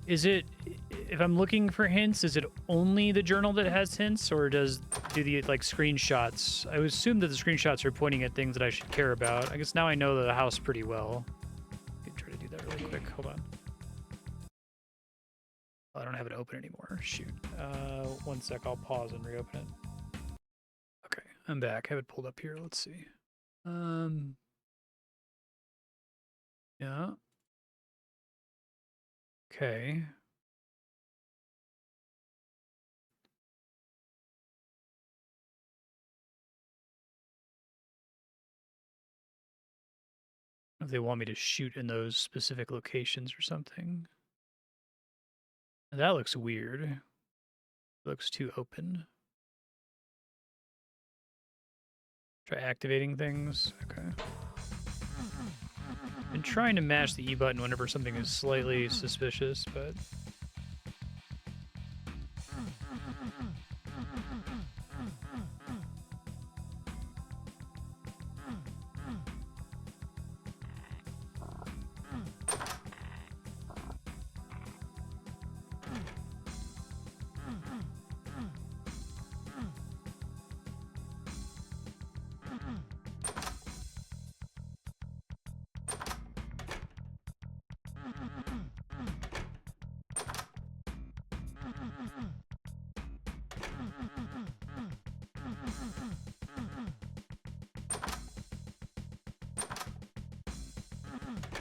Is it, if I'm looking for hints, is it only the journal that has hints, or do the like screenshots? I would assume that the screenshots are pointing at things that I should care about. I guess now I know the house pretty well. I can try to do that really quick. Hold on. Oh, I don't have it open anymore. Shoot. 1 sec. I'll pause and reopen it. Okay, I'm back. I have it pulled up here. Let's see. Yeah. Okay. If they want me to shoot in those specific locations or something. That looks weird. It looks too open. Try activating things. Okay. Been trying to mash the E button whenever something is slightly suspicious, but...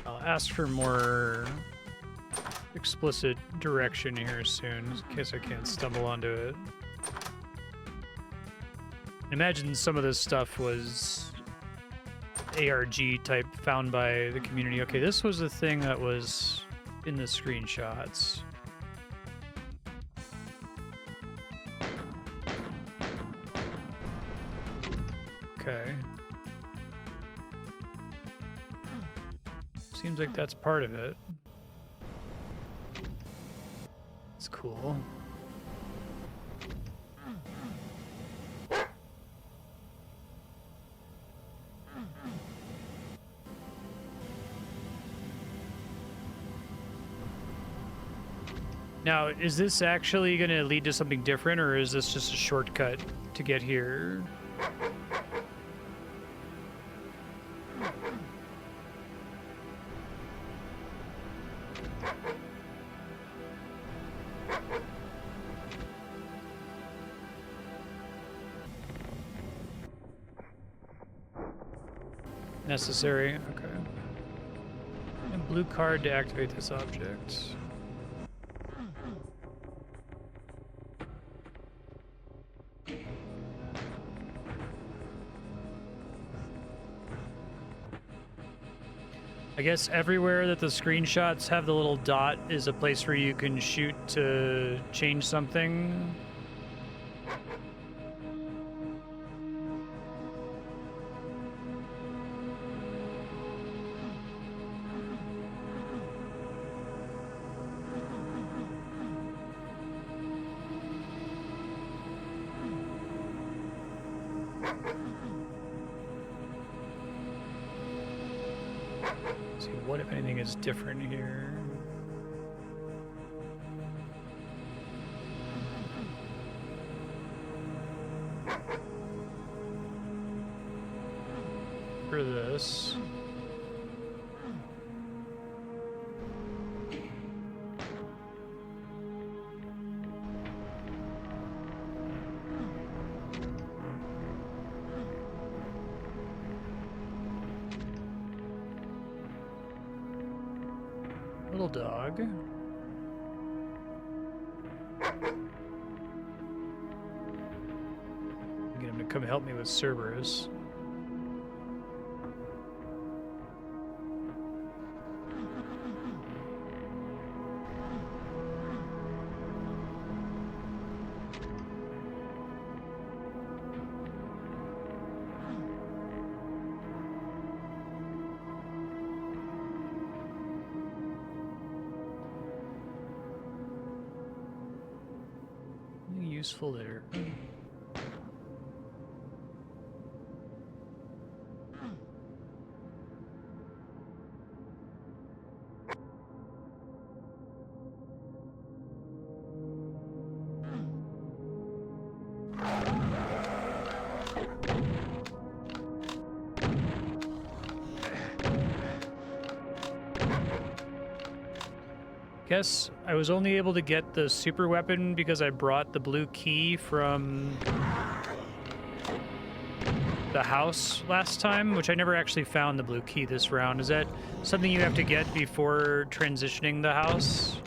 I'll ask for more explicit direction here soon, in case I can't stumble onto it. Imagine some of this stuff was ARG type found by the community. Okay, this was the thing that was in the screenshots. Okay. Seems like that's part of it. It's cool. Now, is this actually going to lead to something different, or is this just a shortcut to get here? Necessary, okay. And blue card to activate this object. I guess everywhere that the screenshots have the little dot is a place where you can shoot to change something. See what, if anything, is different here. For this. Little dog. Get him to come help me with Cerberus. useful there. Guess I was only able to get the super weapon because I brought the blue key from the house last time, which I never actually found the blue key this round. Is that something you have to get before transitioning the house?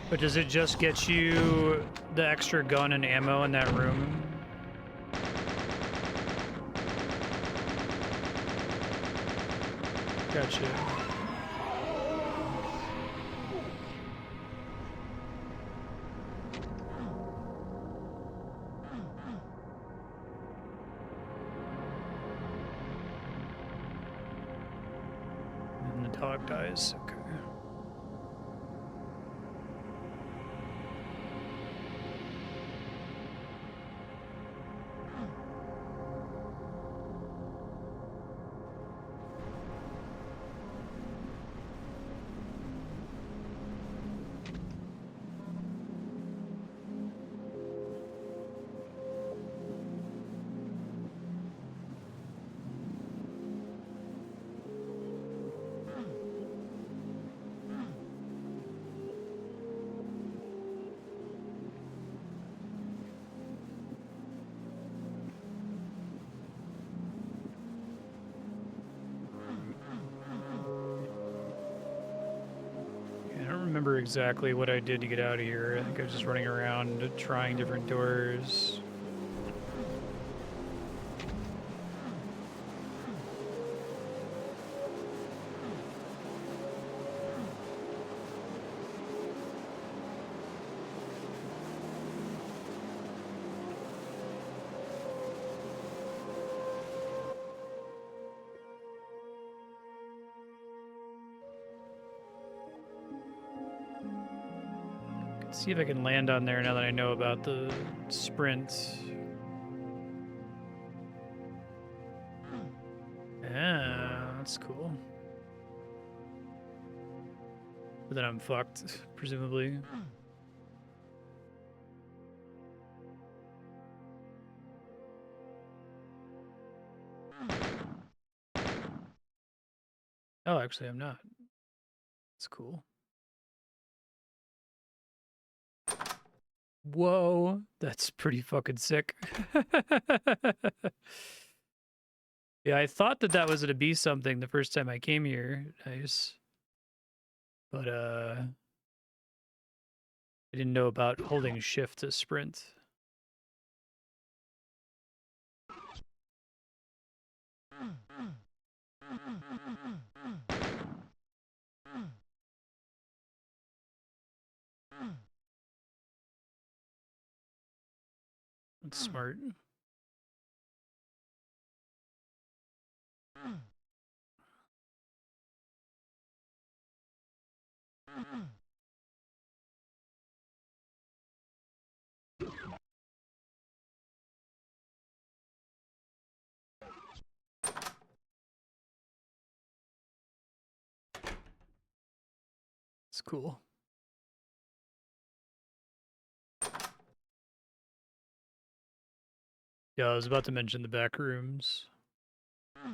But does it just get you the extra gun and ammo in that room? Gotcha. And the dog dies. Okay. Remember exactly what I did to get out of here. I think I was just running around trying different doors. See if I can land on there now that I know about the sprint. Yeah, that's cool. But then I'm fucked, presumably. Oh, actually, I'm not. That's cool. Whoa, that's pretty fucking sick. Yeah, I thought that that was gonna be something the first time I came here. Nice. But, I didn't know about holding shift to sprint. That's smart. It's cool. Yeah, I was about to mention the back rooms. I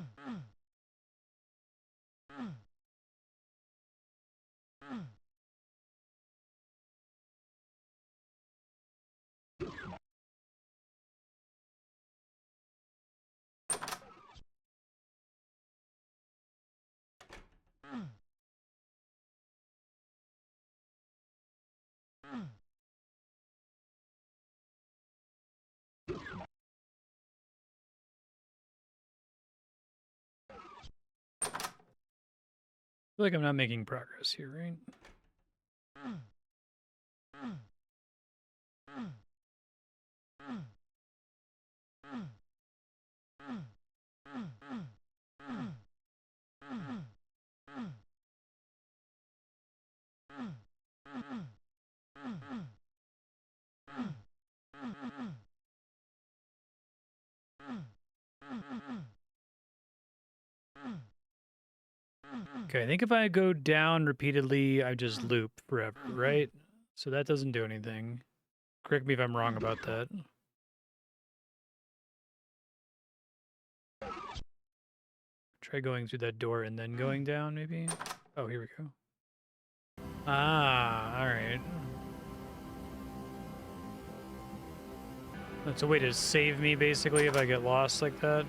feel like I'm not making progress here, right? Okay, I think if I go down repeatedly, I just loop forever, right? So that doesn't do anything. Correct me if I'm wrong about that. Try going through that door and then going down, maybe? Oh, here we go. Ah, alright. That's a way to save me, basically, if I get lost like that.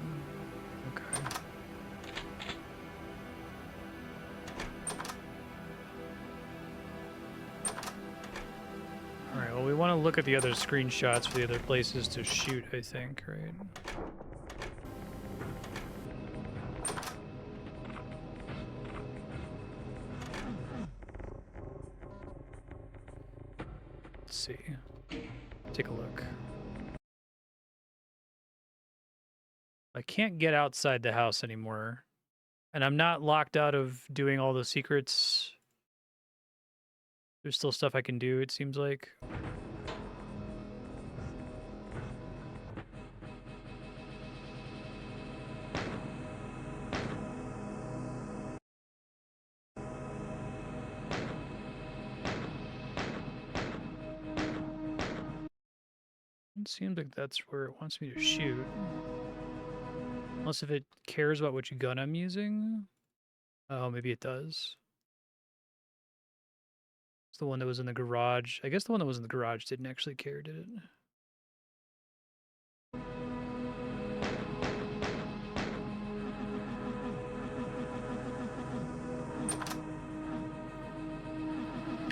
Okay. Alright, well, we want to look at the other screenshots for the other places to shoot, I think, right? Let's see. Take a look. I can't get outside the house anymore. And I'm not locked out of doing all the secrets. There's still stuff I can do, it seems like. It seems like that's where it wants me to shoot. Unless if it cares about which gun I'm using. Oh, maybe it does. It's the one that was in the garage. I guess the one that was in the garage didn't actually care, did it?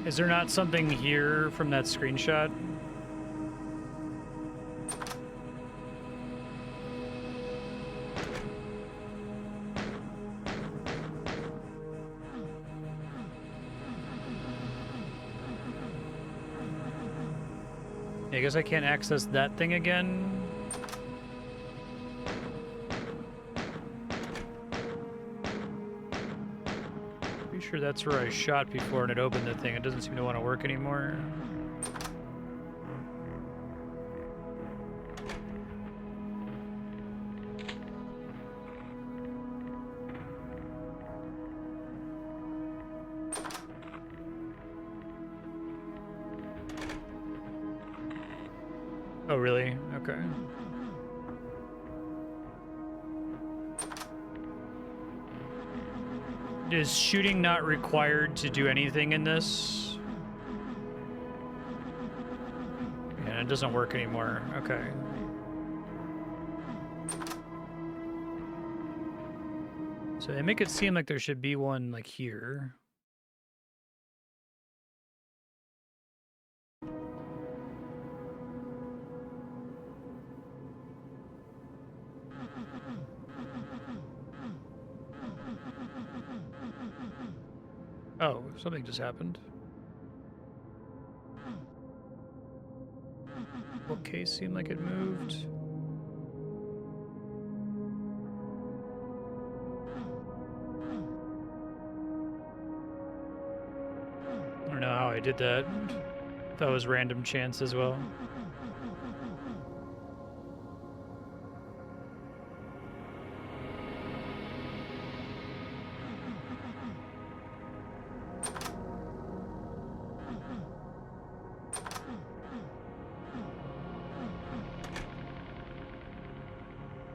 Is there not something here from that screenshot? I guess I can't access that thing again. Pretty sure that's where I shot before and it opened the thing. It doesn't seem to want to work anymore. Oh, really? Okay. Is shooting not required to do anything in this? Yeah, it doesn't work anymore. Okay. So they make it seem like there should be one, like, here. Oh, something just happened. Bookcase seemed like it moved. I don't know how I did that. That was random chance as well.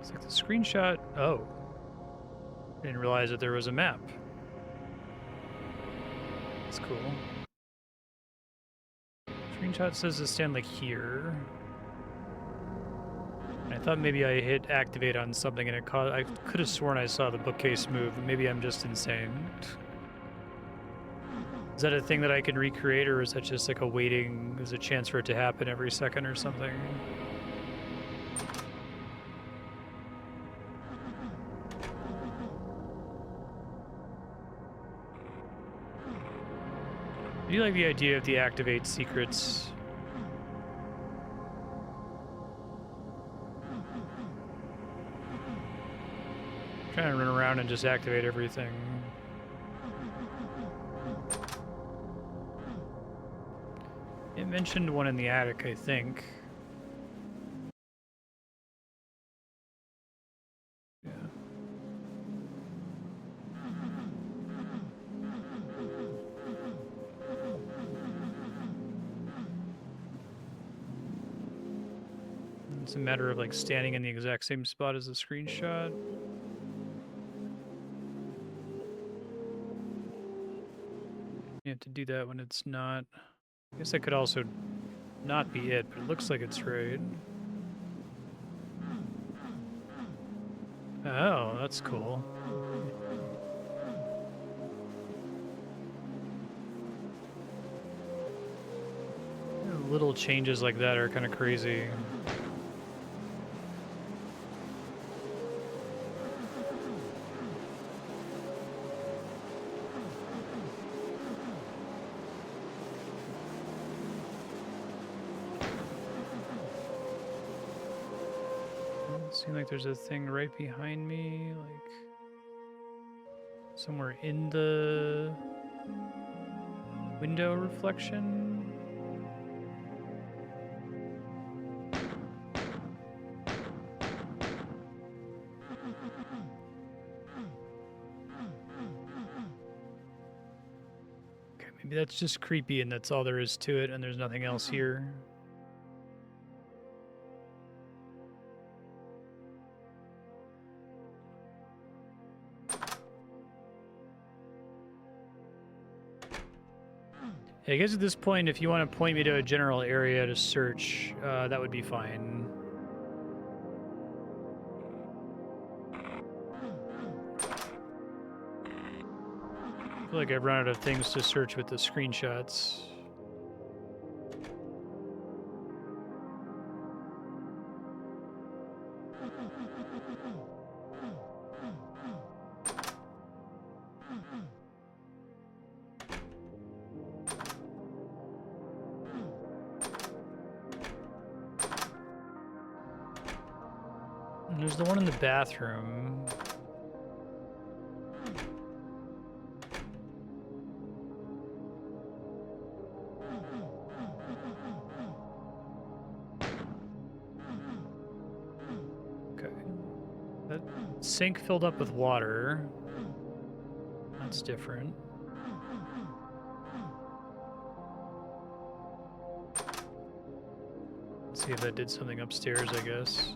It's like the screenshot. Oh. I didn't realize that there was a map. That's cool. Screenshot says to stand like here. I thought maybe I hit activate on something and it caused. I could have sworn I saw the bookcase move. Maybe I'm just insane. Is that a thing that I can recreate, or is that just like a waiting? There's a chance for it to happen every second or something? I do like the idea of the activate secrets. kind of run around and just activate everything. It mentioned one in the attic, I think. Yeah. It's a matter of like standing in the exact same spot as the screenshot. You have to do that when it's not. I guess that could also not be it, but it looks like it's right. Oh, that's cool. Little changes like that are kind of crazy. Seems like there's a thing right behind me, like somewhere in the window reflection. Okay, maybe that's just creepy and that's all there is to it and there's nothing else here. I guess at this point, if you want to point me to a general area to search, that would be fine. I feel like I've run out of things to search with the screenshots. And there's the one in the bathroom. Okay. That sink filled up with water. That's different. Let's see if that did something upstairs, I guess.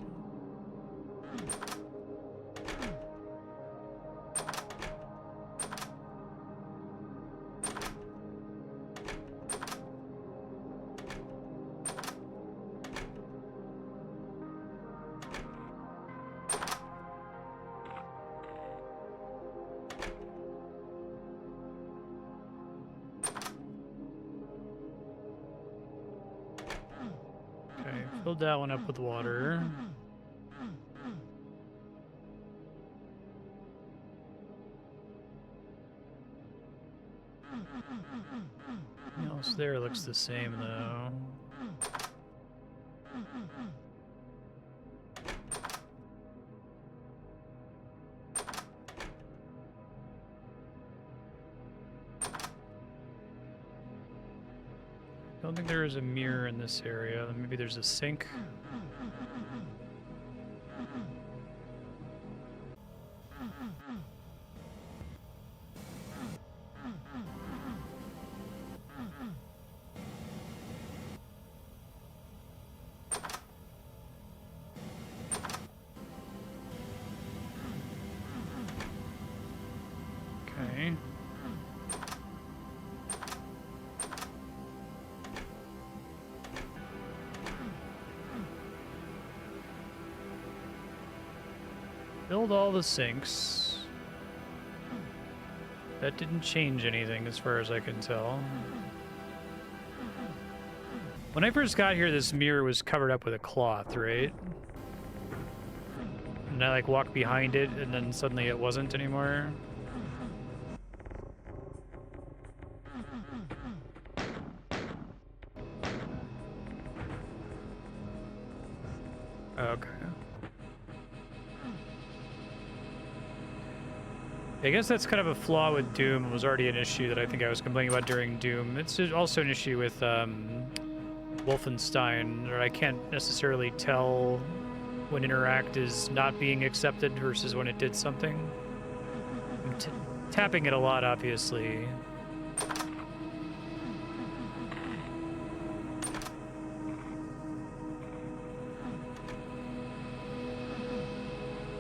Filled that one up with water. Everything else there looks the same, though. I don't think there is a mirror in this area. Maybe there's a sink. Okay. Filled all the sinks. That didn't change anything as far as I can tell. When I first got here, this mirror was covered up with a cloth, right? And I like walked behind it and then suddenly it wasn't anymore. Okay. I guess that's kind of a flaw with Doom. It was already an issue that I think I was complaining about during Doom. It's also an issue with Wolfenstein, where I can't necessarily tell when Interact is not being accepted versus when it did something. I'm tapping it a lot, obviously.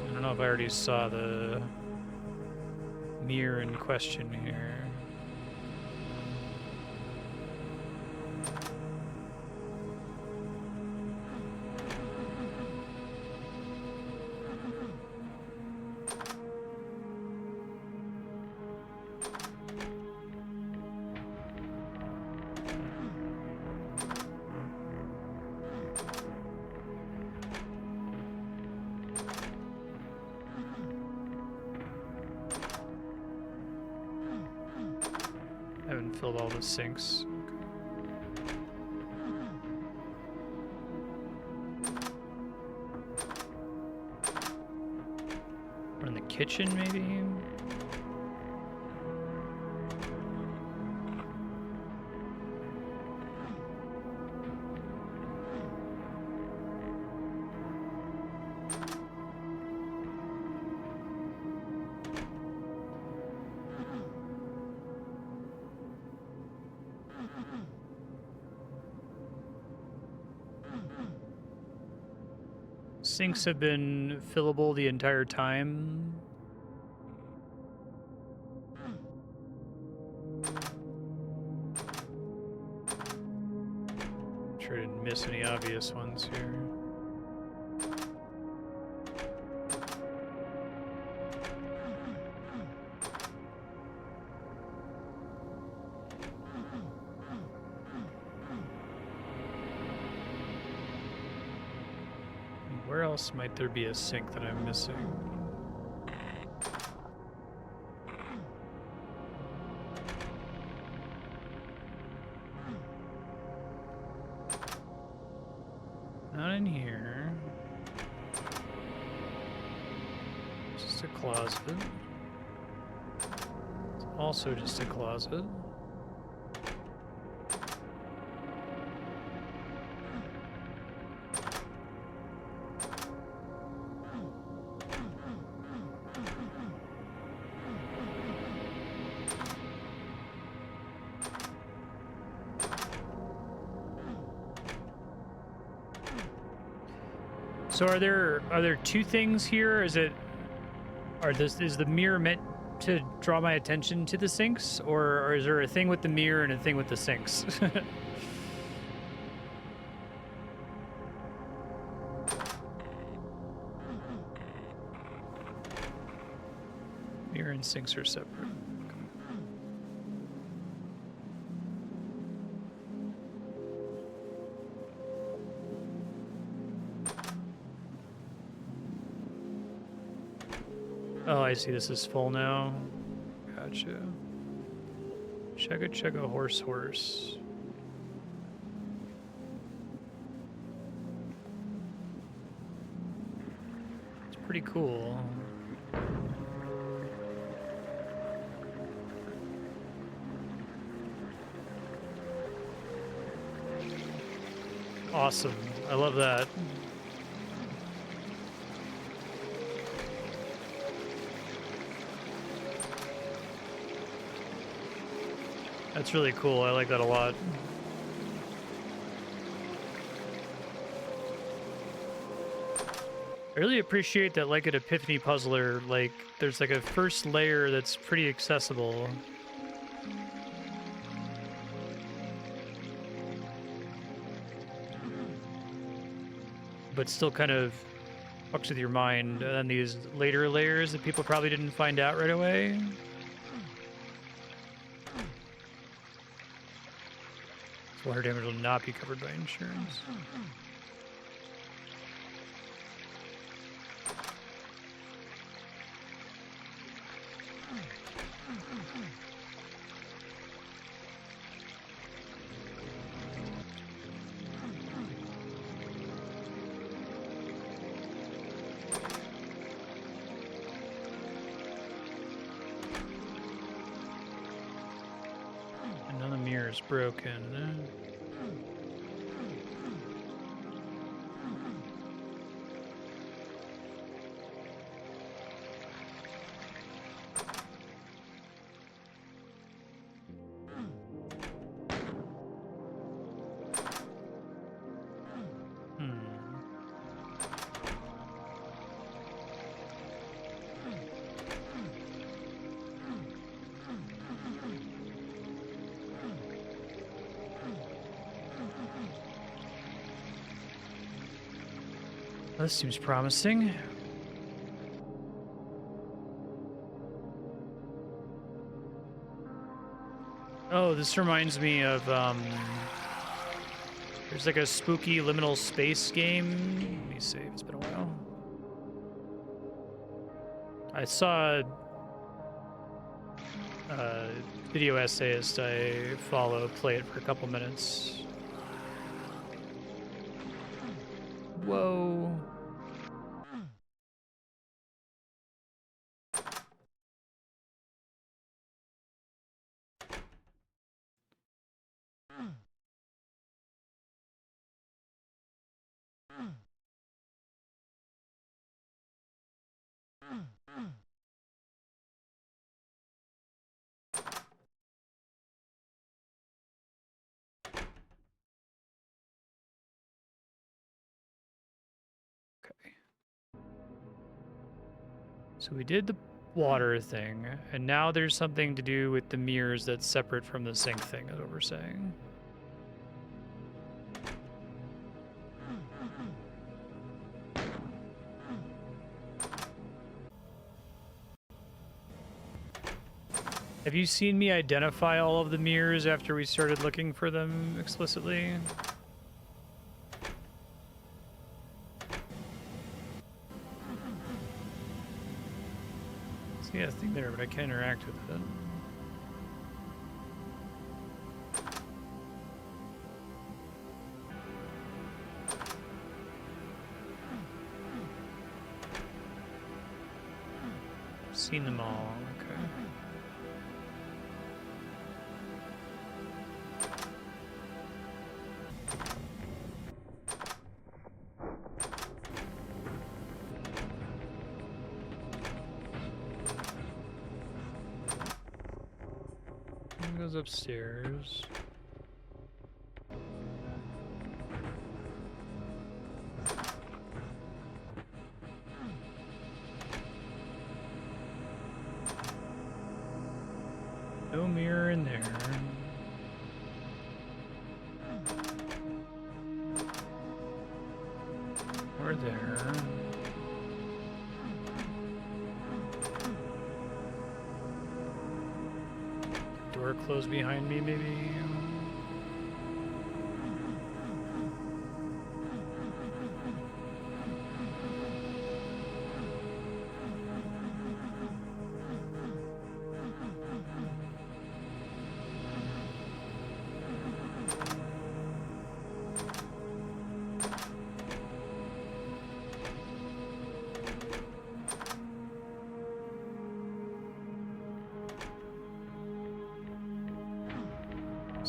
I don't know if I already saw the mirror in question here. I haven't filled all the sinks. Or in the kitchen, maybe? Sinks have been fillable the entire time. Sure I didn't miss any obvious ones here. Where else might there be a sink that I'm missing? Not in here. Just a closet. It's also just a closet. So are there two things here? Is the mirror meant to draw my attention to the sinks, or is there a thing with the mirror and a thing with the sinks? Mirror and sinks are separate. Oh, I see. This is full now. Gotcha. Chugga chugga horse horse. It's pretty cool. Awesome. I love that. That's really cool. I like that a lot. I really appreciate that, like an Epiphany puzzler, like there's like a first layer that's pretty accessible. But still kind of fucks with your mind. And then these later layers that people probably didn't find out right away. Water damage will not be covered by insurance. mirror's broken. This seems promising. Oh, this reminds me of, there's like a spooky liminal space game. Let me see, it's been a while. I saw a video essayist I follow play it for a couple minutes. Whoa. So we did the water thing, and now there's something to do with the mirrors that's separate from the sink thing, is what we're saying. Have you seen me identify all of the mirrors after we started looking for them explicitly? See a thing there, but I can't interact with it. Seen them all, okay. It goes upstairs. No mirror in there. Or there. Door closed behind me, maybe?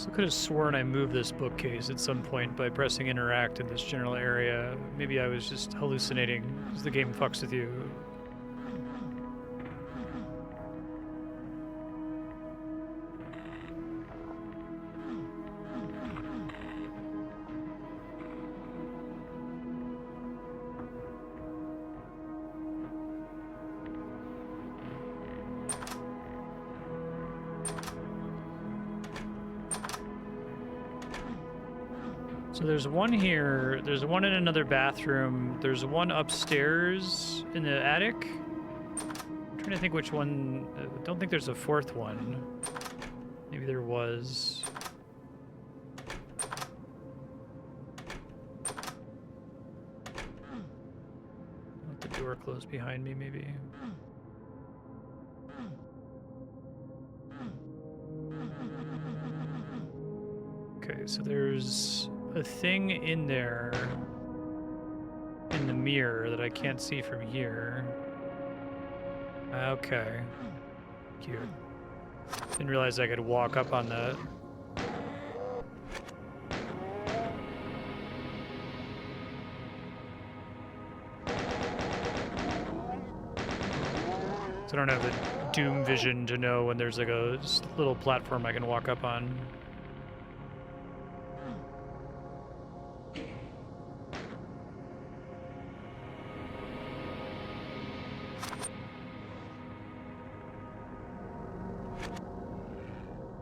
I could have sworn I moved this bookcase at some point by pressing interact in this general area. Maybe I was just hallucinating, because the game fucks with you. So there's one here, there's one in another bathroom, there's one upstairs in the attic. I'm trying to think which one, I don't think there's a fourth one. Maybe there was. Let the door close behind me, maybe. Okay, so there's a thing in there in the mirror that I can't see from here. Okay. Cute. Didn't realize I could walk up on that. So I don't have the Doom vision to know when there's like a little platform I can walk up on.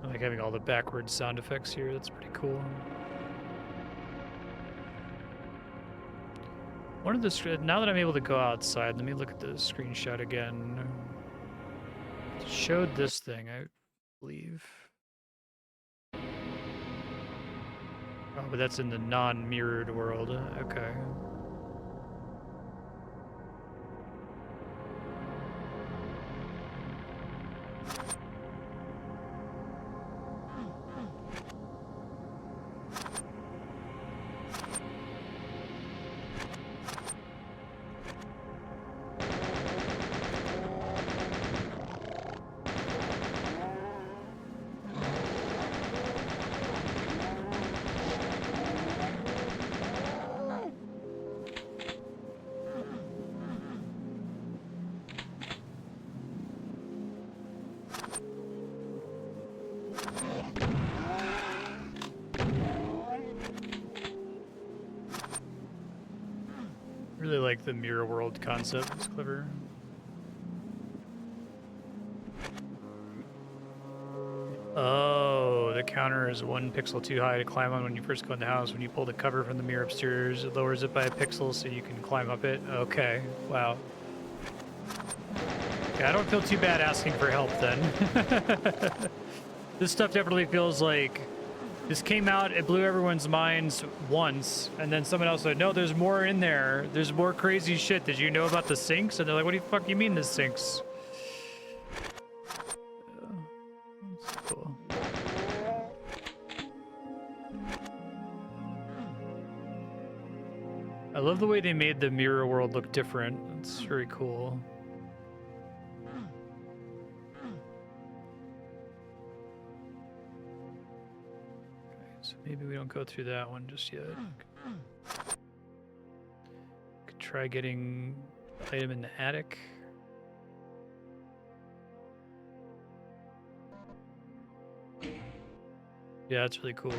I like having all the backwards sound effects here. That's pretty cool. One of the now that I'm able to go outside, let me look at the screenshot again. It showed this thing, I believe. Oh, but that's in the non-mirrored world. Okay. Really like the mirror world concept. It's clever. Oh, the counter is 1 pixel too high to climb on when you first go in the house. When you pull the cover from the mirror upstairs, it lowers it by a pixel so you can climb up it. Okay, wow. Yeah, I don't feel too bad asking for help then. This stuff definitely feels like this came out, it blew everyone's minds once, and then someone else said, no, there's more in there. There's more crazy shit. Did you know about the sinks? And they're like, what do you fuck you mean the sinks? That's cool. I love the way they made the mirror world look different. It's very cool. So maybe we don't go through that one just yet. Could try getting the item in the attic. Yeah, that's really cool.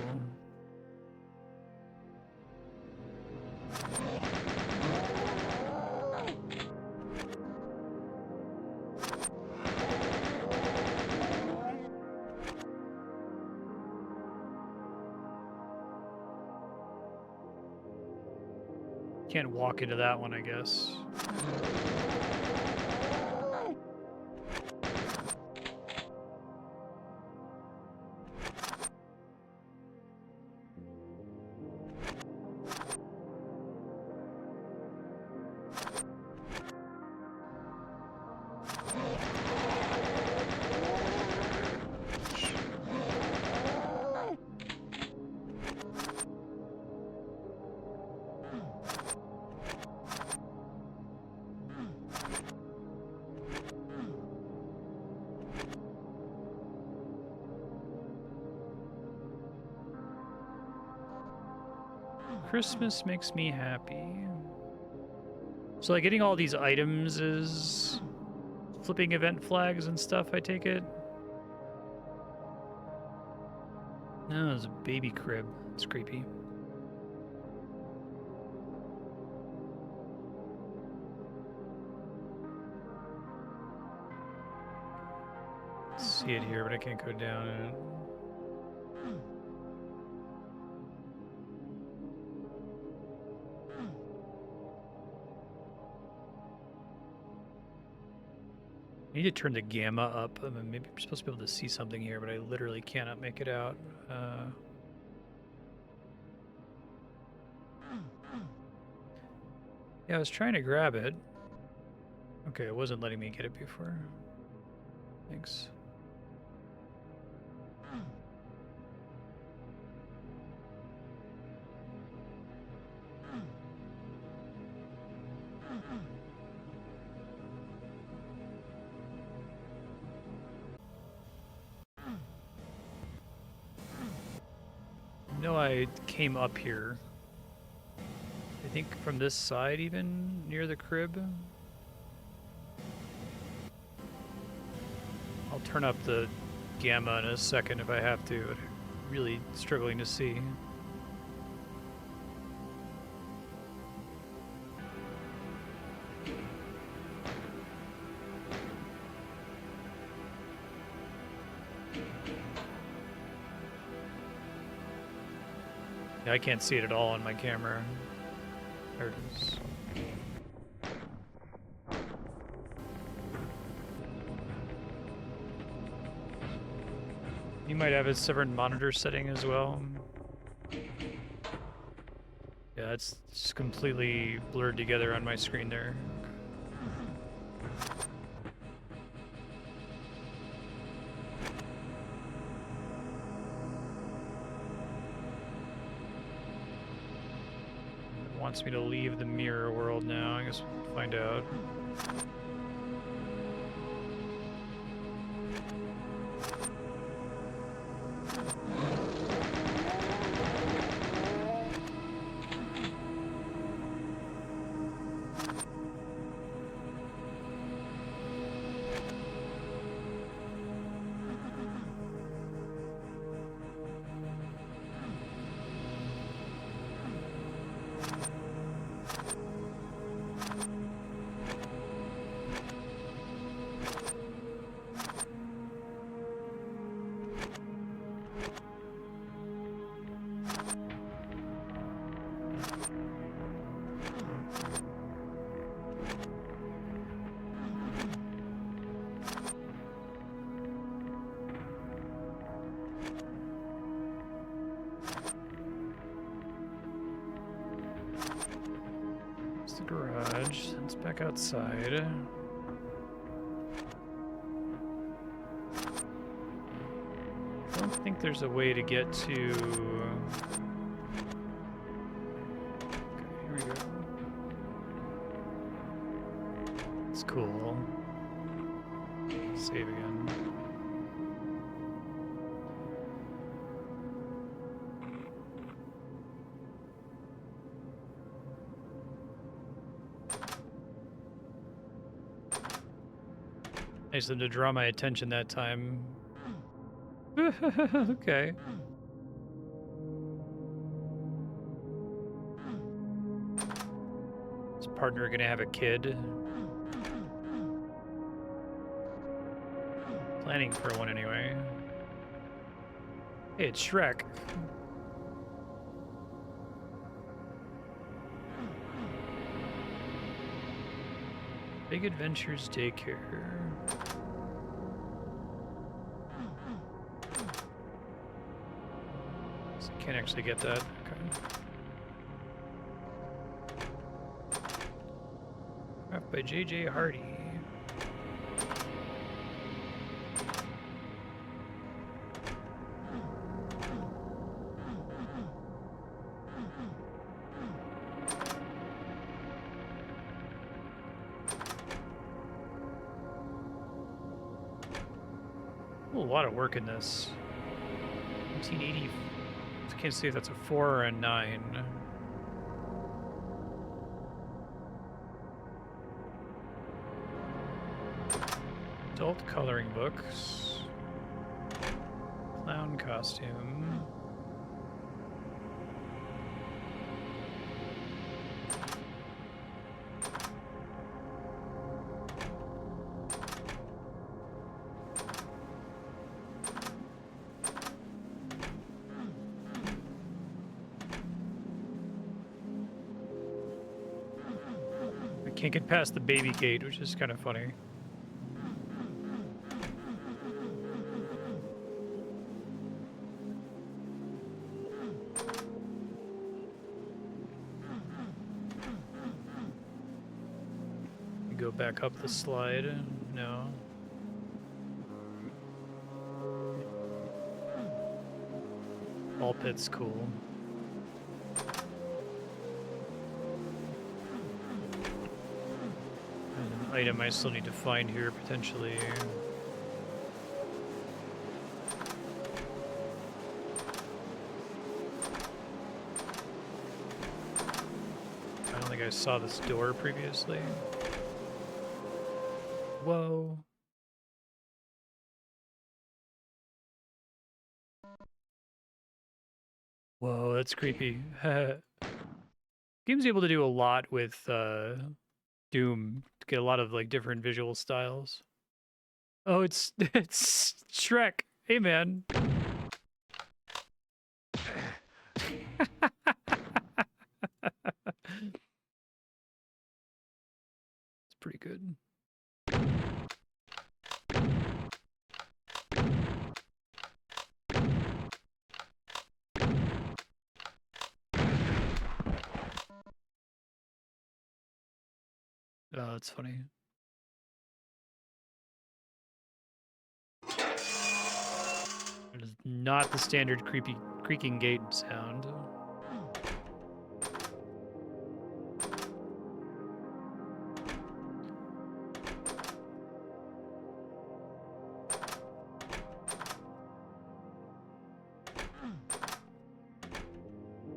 Can't walk into that one, I guess. Christmas makes me happy. So like getting all these items is flipping event flags and stuff, I take it? No, it's a baby crib. It's creepy. See it here, but I can't go down it. I need to turn the gamma up. I mean, maybe I'm supposed to be able to see something here, but I literally cannot make it out. Yeah, I was trying to grab it. Okay, it wasn't letting me get it before. Thanks. No, I came up here. I think from this side even, near the crib. turn up the gamma in a second if I have to, but I'm really struggling to see. Yeah, I can't see it at all on my camera. There it is. You might have a separate monitor setting as well. Yeah, it's just completely blurred together on my screen there. It wants me to leave the mirror world now. I guess we'll find out. The garage. It's back outside. I don't think there's a way to get to... Okay, here we go. It's cool. Save again. Nice of them to draw my attention that time. Okay. Is partner gonna have a kid? Planning for one anyway. Hey, it's Shrek. Big Adventures Daycare. So I can't actually get that. Okay. Craft by J.J. Hardy. A lot of work in this. 1980. I can't see if that's a 4 or a 9. Adult coloring books. Clown costume. Can't get past the baby gate, which is kind of funny. Go back up the slide. No. Ball pit's cool. Item I still need to find here, potentially. I don't think I saw this door previously. Whoa. Whoa, that's creepy. Game's able to do a lot with Doom to get a lot of like different visual styles. Oh, it's it's Shrek. Hey, man. It's pretty good. Oh, that's funny. It is not the standard creepy creaking gate sound.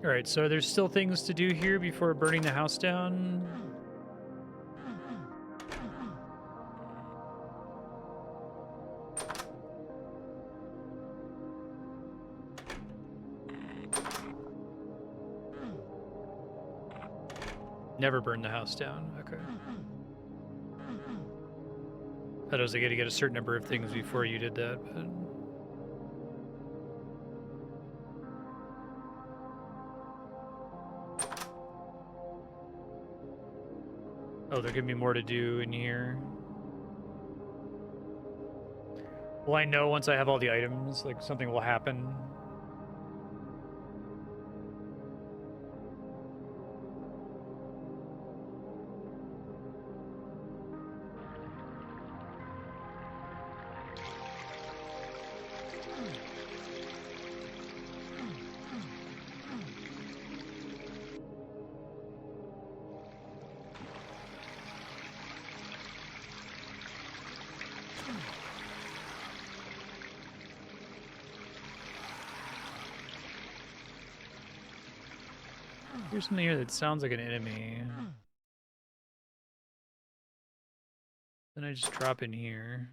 All right, so there's still things to do here before burning the house down. Never burn the house down. Okay. That was like, you had to get a certain number of things before you did that, but... Oh, there could be more to do in here. Well, I know once I have all the items, like, something will happen. Here's something here that sounds like an enemy. Then I just drop in here.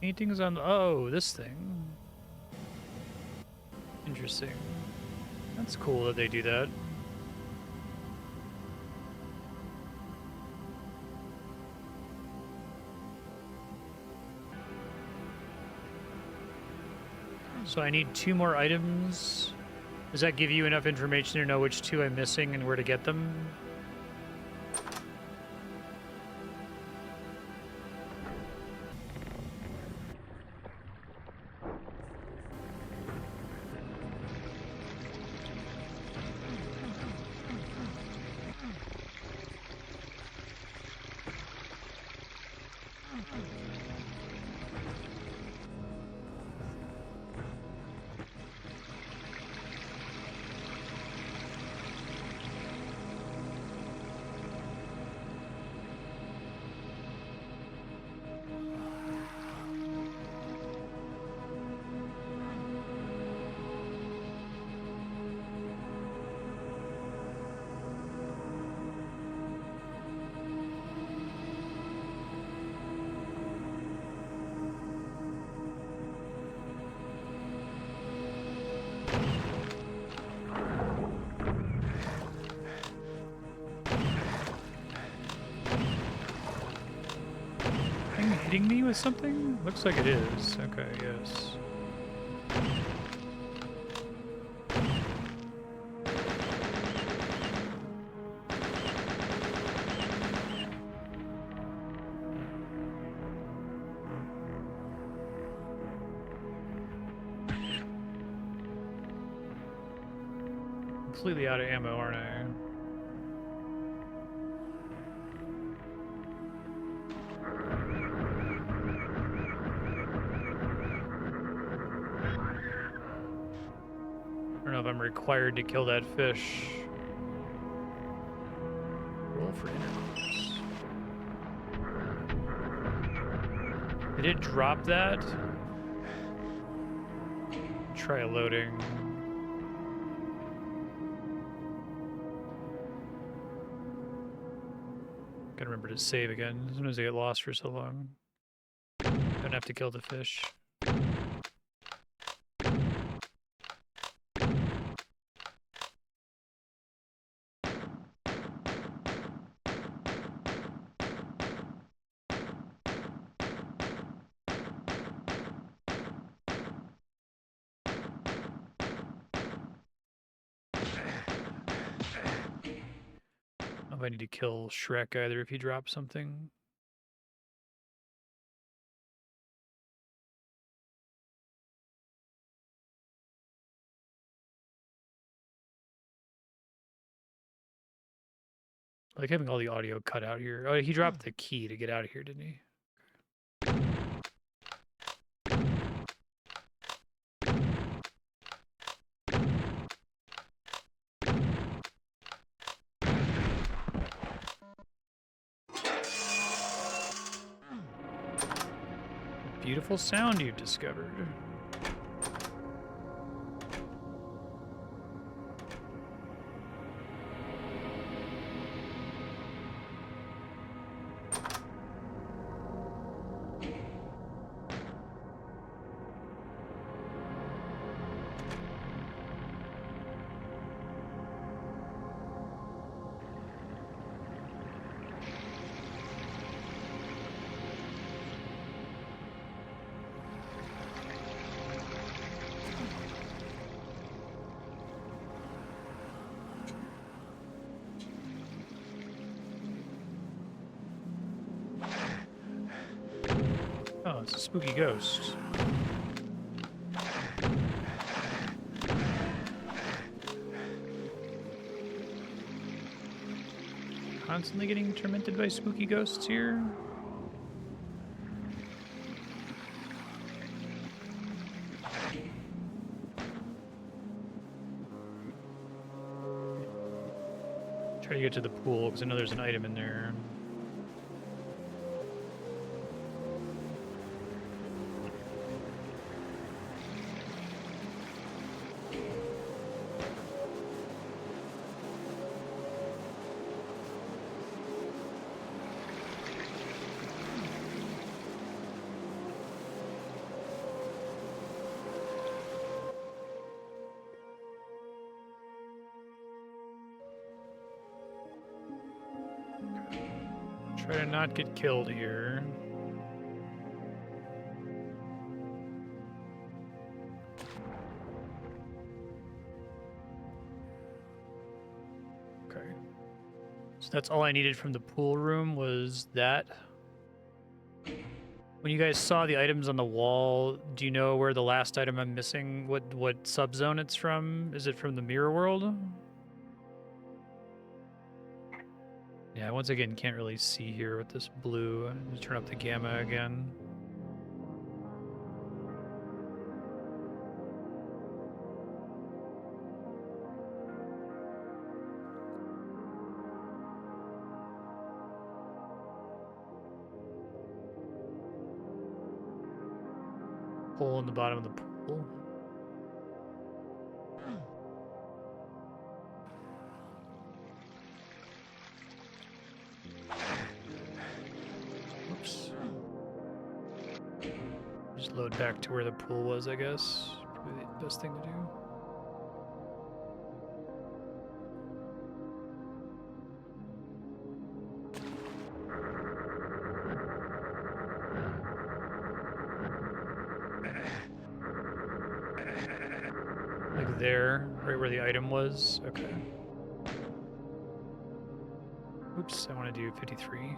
Paintings on... Oh, this thing. Interesting. That's cool that they do that. So I need 2 more items. Does that give you enough information to know which 2 I'm missing and where to get them? Hitting me with something? Looks like it is. Okay, yes. Completely out of ammo, aren't I? I don't know if I'm required to kill that fish. Roll for intercourse. I did drop that. Try loading. Gotta remember to save again. Sometimes I get lost for so long. Don't have to kill the fish. I don't know if I need to kill Shrek either if he drops something. I like having all the audio cut out here. Oh, he dropped the key to get out of here, didn't he? Beautiful sound you've discovered. Oh, it's a spooky ghost. Constantly getting tormented by spooky ghosts here. Try to get to the pool because I know there's an item in there. Try to not get killed here. Okay. So that's all I needed from the pool room was that. When you guys saw the items on the wall, do you know where the last item I'm missing, what subzone it's from? Is it from the mirror world? Yeah, once again, can't really see here with this blue. Just turn up the gamma again. Hole in the bottom of the pool. Oops. Just load back to where the pool was, I guess. Probably the best thing to do. Like there, right where the item was. Okay. Oops, I want to do 53.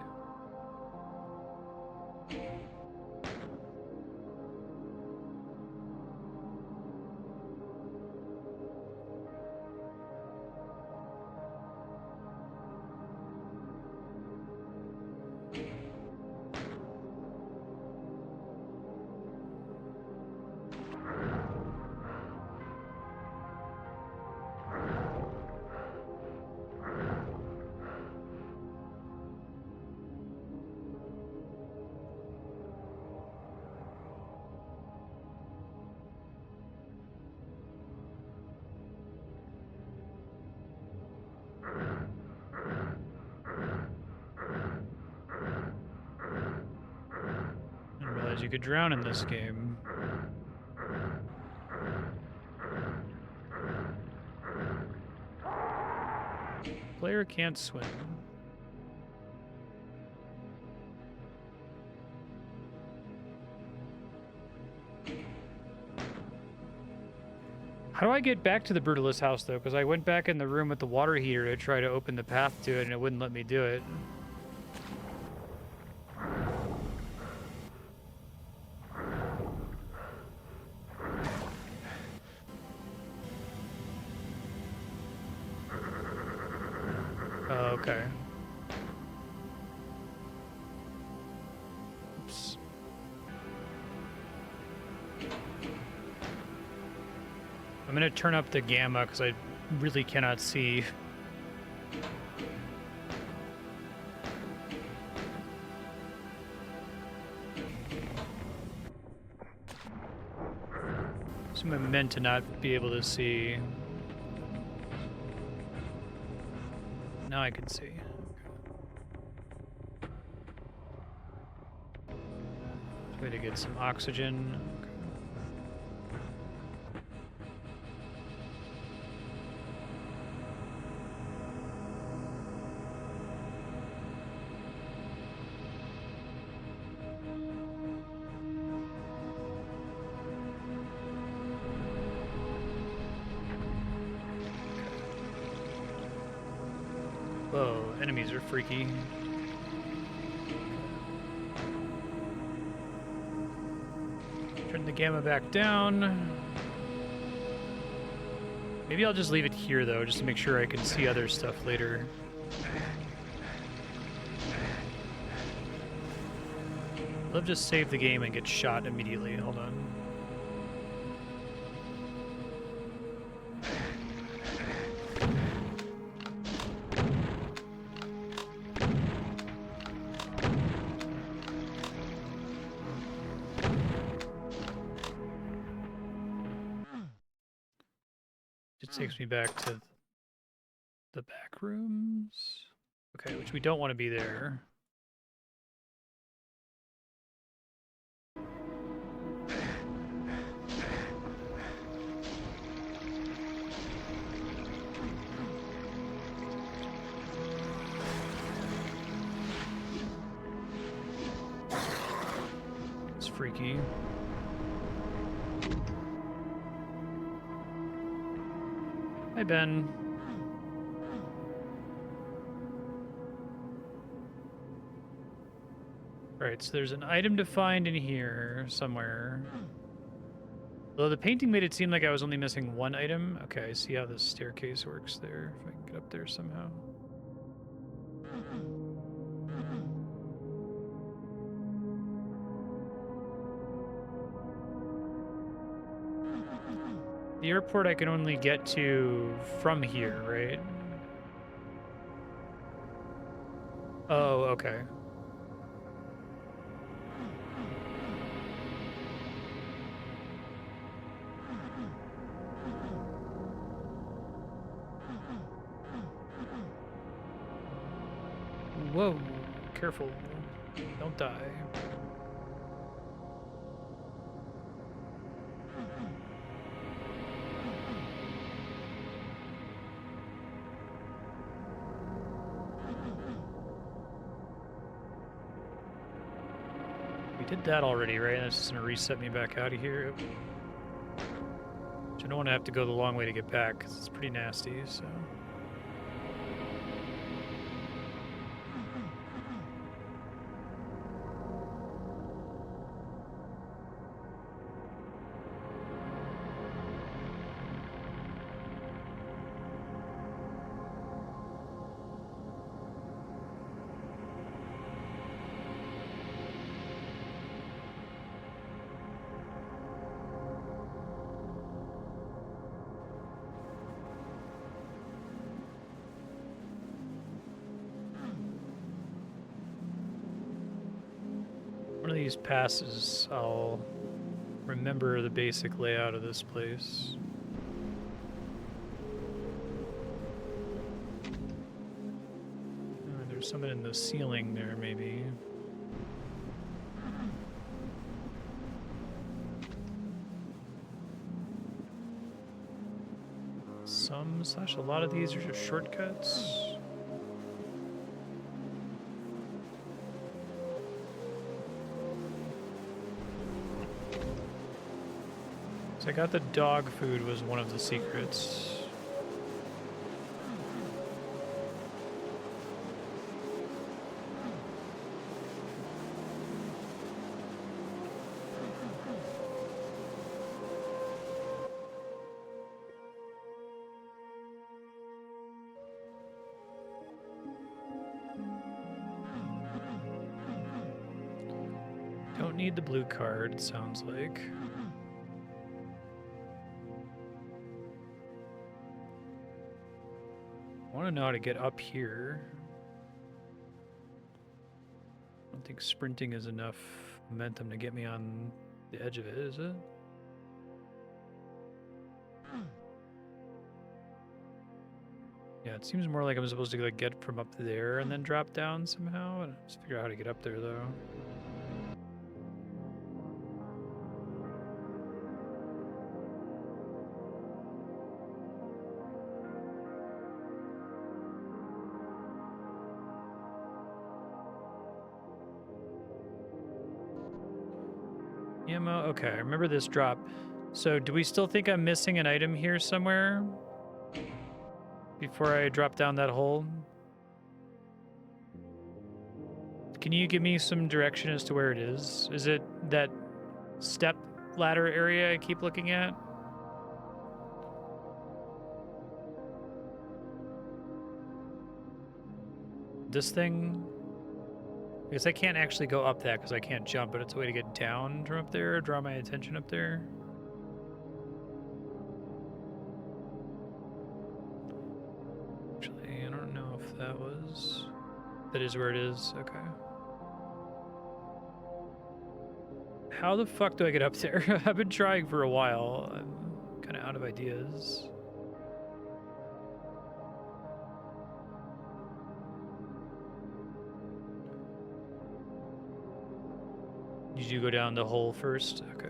you could drown in this game. Player can't swim. How do I get back to the Brutalist house, though? Because I went back in the room with the water heater to try to open the path to it, and it wouldn't let me do it. Oh, okay. Oops. I'm gonna turn up the gamma because I really cannot see. So I'm meant to not be able to see. Now I can see. Way to get some oxygen. Whoa, enemies are freaky. Turn the gamma back down. Maybe I'll just leave it here, though, just to make sure I can see other stuff later. I'll just save the game and get shot immediately. Hold on. It takes me back to the back rooms. Okay, which we don't want to be there. It's freaky. Hi, Ben. Alright, so there's an item to find in here somewhere. Although the painting made it seem like I was only missing one item. Okay, I see how this staircase works there, if I can get up there somehow. The airport I can only get to from here, right? Oh, okay. Whoa, careful. Don't die. Did that already, right? That's just gonna reset me back out of here. Which I don't want to have to go the long way to get back, because it's pretty nasty, so... One of these passes, I'll remember the basic layout of this place. There's something in the ceiling there, maybe. Slash a lot of these are just shortcuts. So I got the dog food was one of the secrets. Don't need the blue card, it sounds like. I want to know how to get up here. I don't think sprinting is enough momentum to get me on the edge of it, is it? Yeah, it seems more like I'm supposed to like get from up there and then drop down somehow. I just figure out how to get up there though. Ammo. Okay, I remember this drop. So do we still think I'm missing an item here somewhere before I drop down that hole? Can you give me some direction as to where it is? Is it that step ladder area I keep looking at? This thing? Because I can't actually go up that because I can't jump, but it's a way to get down from up there, draw my attention up there. Actually, I don't know if that was... That is where it is, okay. How the fuck do I get up there? I've been trying for a while. I'm kind of out of ideas. Did you go down the hole first? Okay.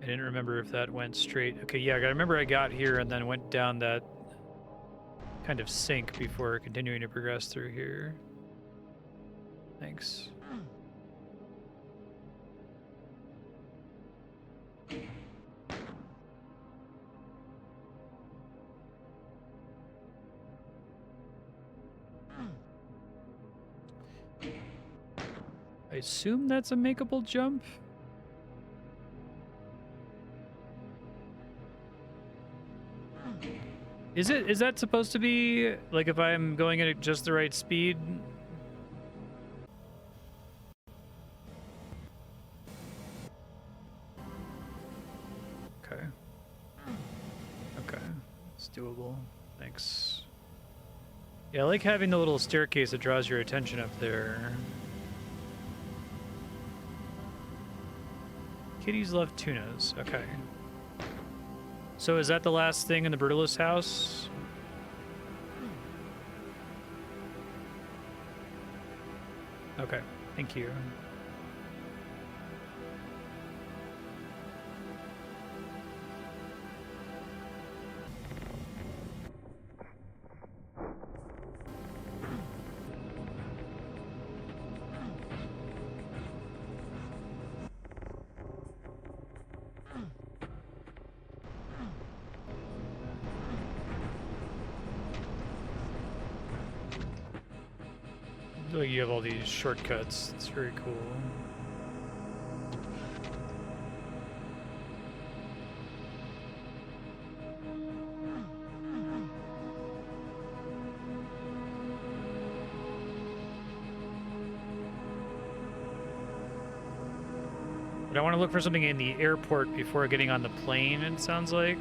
I didn't remember if that went straight. Okay, yeah, I remember I got here and then went down that kind of sink before continuing to progress through here. Thanks. I assume that's a makeable jump. Is that supposed to be like if I'm going at just the right speed? Okay. Okay. It's doable. Thanks. Yeah, I like having the little staircase that draws your attention up there. Kitties love tunas. Okay. So is that the last thing in the Brutalist house? Okay. Thank you. Like you have all these shortcuts. It's very cool. But I want to look for something in the airport before getting on the plane, it sounds like.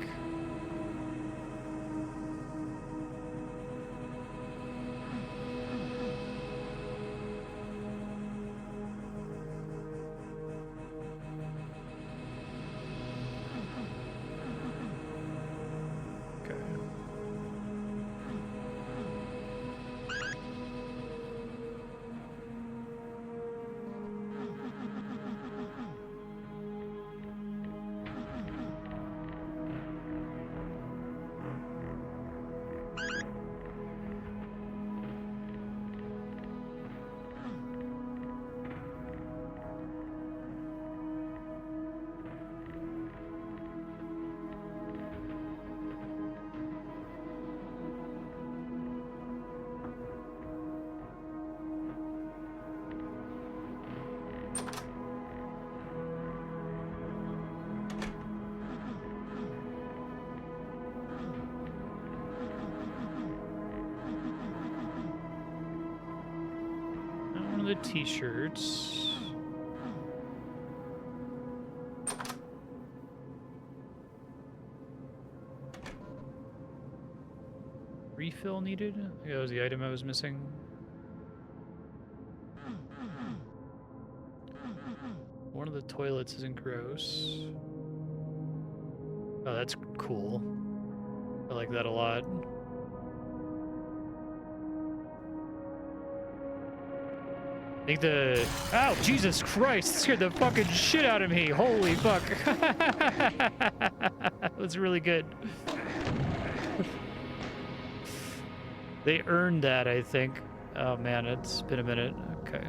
get t-shirts. Refill needed? Yeah, that was the item I was missing. One of the toilets isn't gross. Oh, that's cool. I like that a lot. I think the... Ow, Jesus Christ! It scared the fucking shit out of me! Holy fuck! That was really good. They earned that, I think. Oh man, it's been a minute. Okay.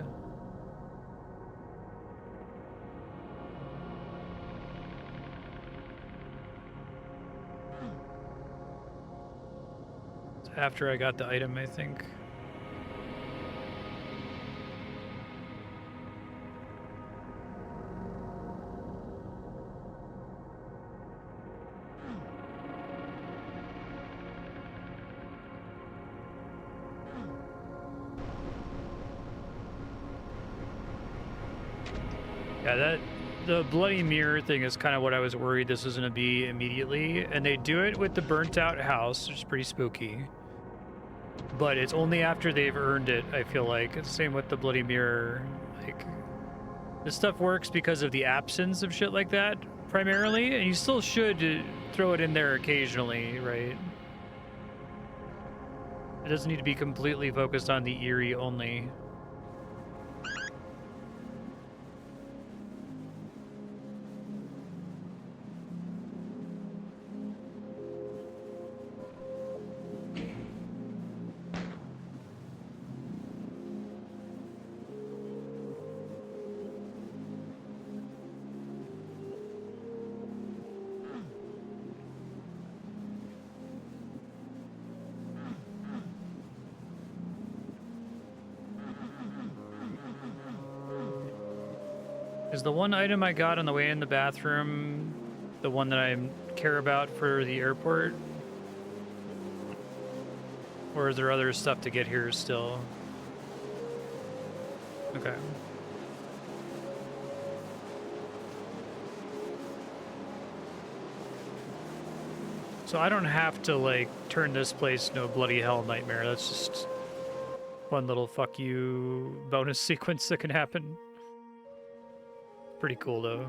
It's after I got the item, I think. Yeah, the bloody mirror thing is kind of what I was worried this was going to be immediately. And they do it with the burnt out house, which is pretty spooky. But it's only after they've earned it, I feel like. It's the same with the bloody mirror. Like, this stuff works because of the absence of shit like that, primarily. And you still should throw it in there occasionally, right? It doesn't need to be completely focused on the eerie only. Is the one item I got on the way in the bathroom the one that I care about for the airport? Or is there other stuff to get here still? Okay. So I don't have to, like, turn this place into a bloody hell nightmare. That's just one little fuck you bonus sequence that can happen. Pretty cool, though.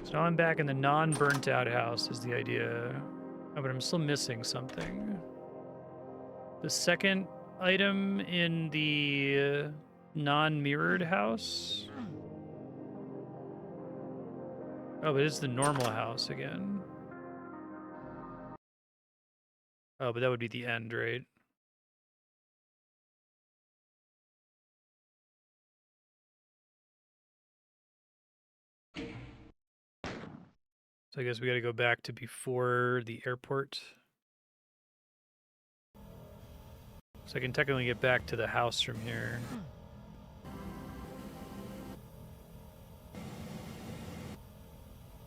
So now I'm back in the non-burnt out house is the idea. Oh, but I'm still missing something. The second item in the non-mirrored house? Oh, but it's the normal house again. Oh, but that would be the end, right? So I guess we gotta go back to before the airport. So I can technically get back to the house from here.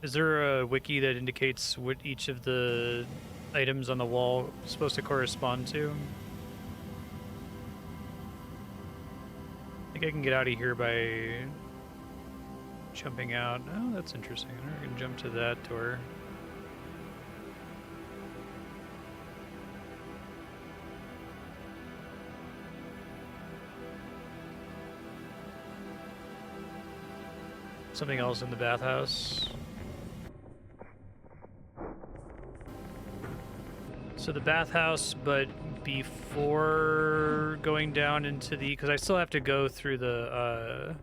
Is there a wiki that indicates what each of the items on the wall is supposed to correspond to? I think I can get out of here by jumping out. Oh, that's interesting. I can jump to that door. Something else in the bathhouse. So the bathhouse, but before going down into the, because I still have to go through the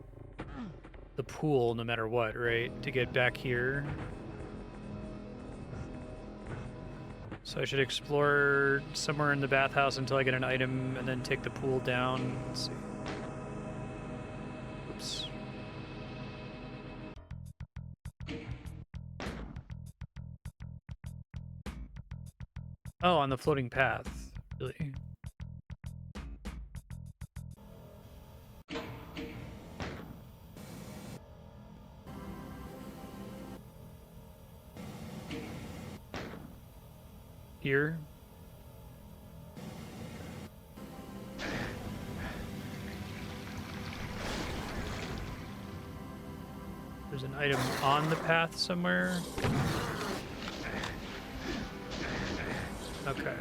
pool no matter what, right? To get back here. So I should explore somewhere in the bathhouse until I get an item and then take the pool down. Let's see. Oops. Oh, on the floating path. Really? Here? There's an item on the path somewhere. Okay.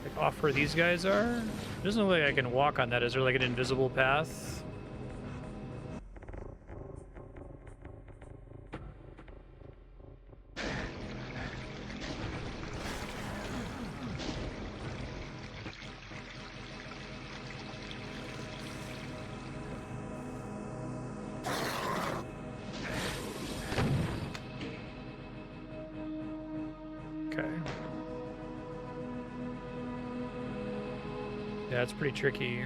Like off where these guys are? It doesn't look like I can walk on that. Is there like an invisible path? Yeah, it's pretty tricky.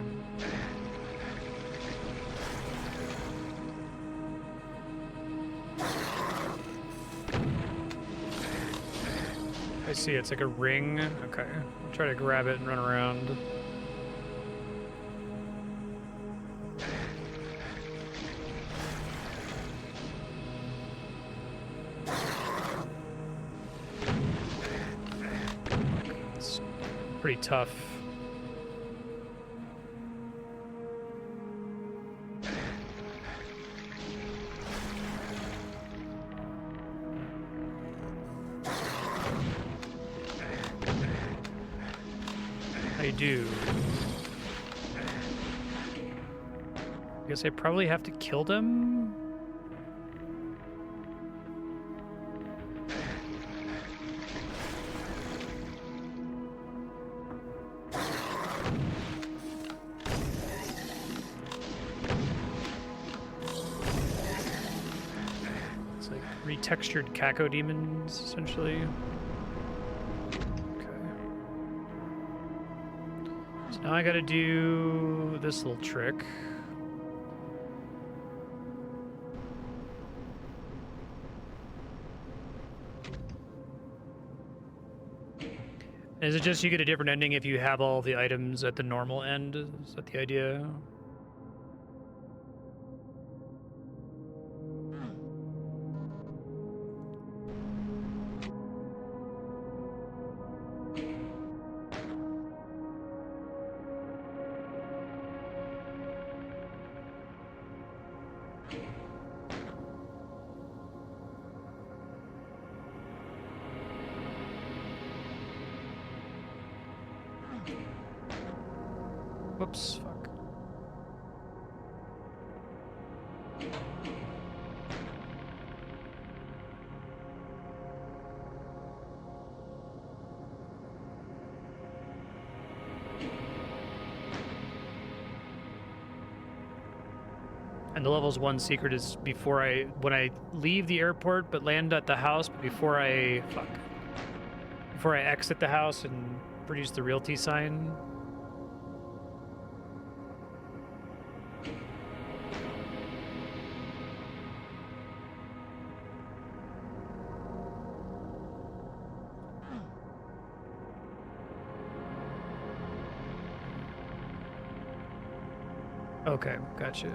I see, it's like a ring. Okay, I'll try to grab it and run around. It's pretty tough. I do. I guess I probably have to kill them. It's like retextured cacodemons, essentially. Now I gotta do this little trick. Is it just you get a different ending if you have all the items at the normal end? Is that the idea? Whoops, fuck. And the levels 1 secret is when I leave the airport but land at the house, but before I exit the house and produce the realty sign. Okay, gotcha.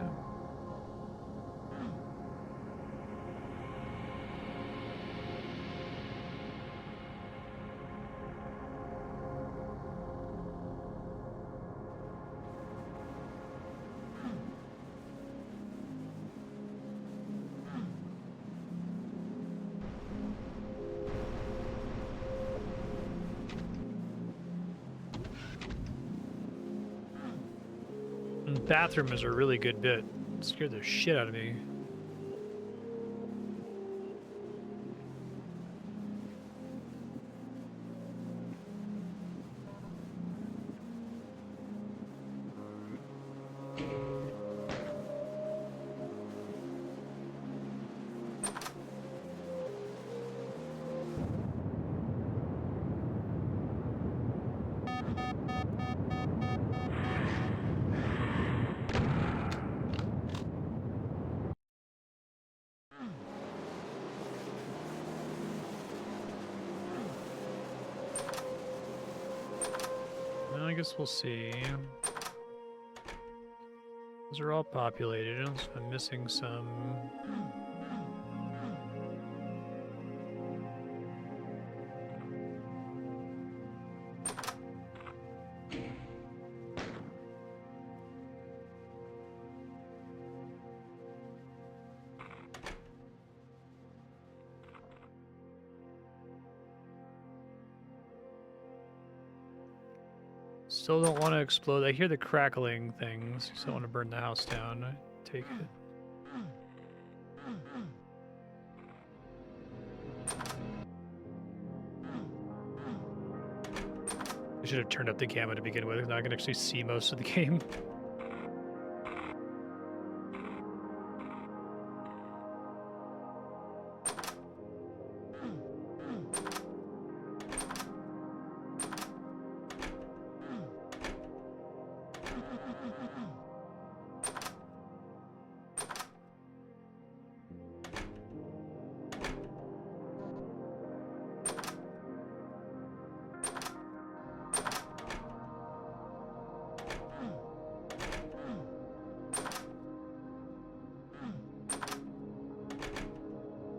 Bathroom is a really good bit. It scared the shit out of me. I guess we'll see. Those are all populated, unless I'm missing some. Still don't want to explode. I hear the crackling things. Still want to burn the house down. I take it. I should have turned up the gamma to begin with. Now I can actually see most of the game.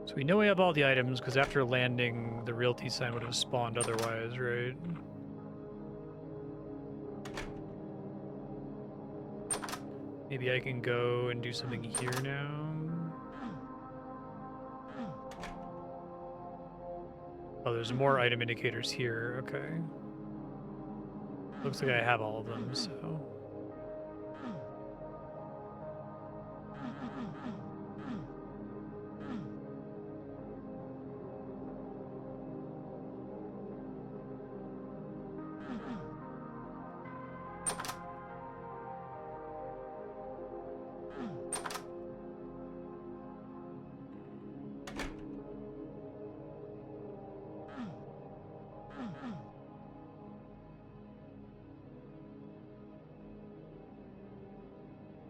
So we know we have all the items, because after landing, the realty sign would have spawned otherwise, right? Maybe I can go and do something here now. Oh, there's more item indicators here, okay. Looks like I have all of them, so...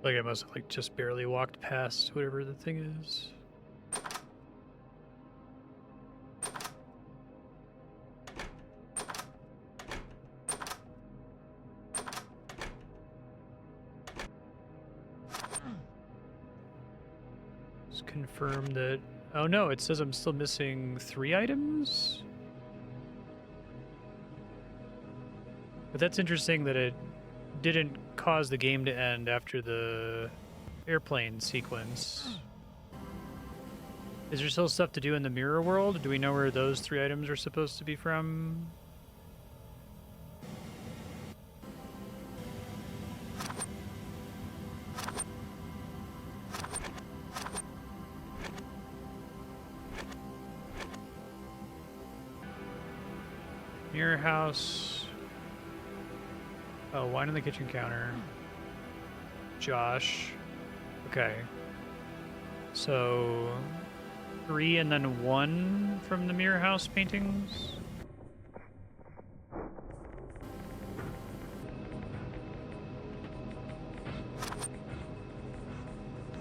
Like I must have like just barely walked past whatever the thing is. Just confirm that. Oh no, it says I'm still missing 3 items. But that's interesting that it didn't cause the game to end after the airplane sequence. Is there still stuff to do in the mirror world? Do we know where those 3 items are supposed to be from? Mirror house. Oh, wine on the kitchen counter. Josh. Okay. So 3 and then 1 from the mirror house paintings.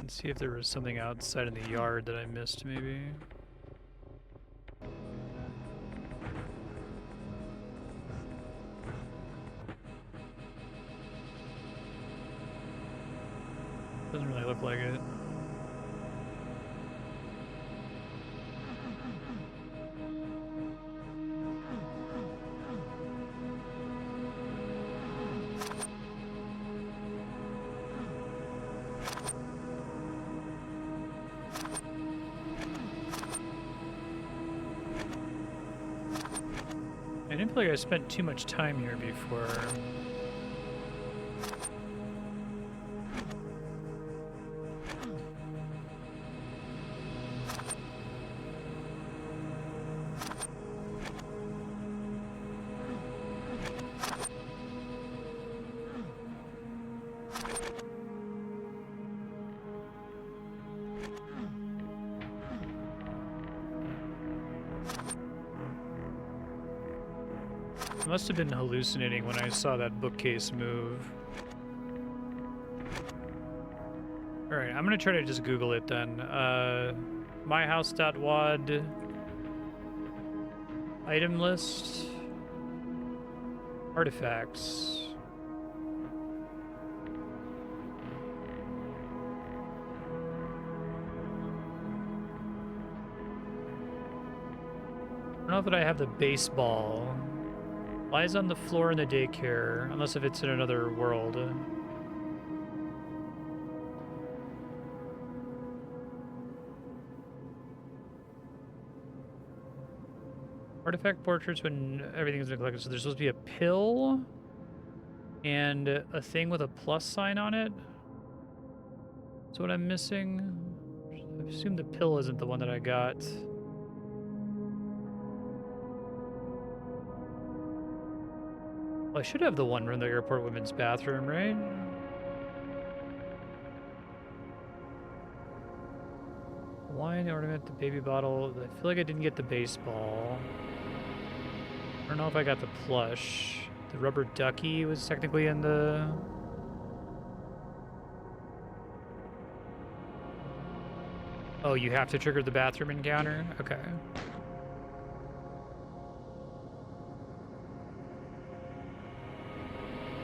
Let's see if there was something outside in the yard that I missed, maybe. Doesn't really look like it. I didn't feel like I spent too much time here before. I must have been hallucinating when I saw that bookcase move. Alright, I'm gonna try to just Google it then. MyHouse.wad item list. Artifacts. I don't know that I have the baseball. Lies on the floor in the daycare, unless if it's in another world. Artifact portraits when everything's been collected. So there's supposed to be a pill and a thing with a plus sign on it. That's what I'm missing. I assume the pill isn't the one that I got. Well, I should have the one from the airport women's bathroom, right? Wine ornament, the baby bottle. I feel like I didn't get the baseball. I don't know if I got the plush. The rubber ducky was technically in the... Oh, you have to trigger the bathroom encounter? Okay.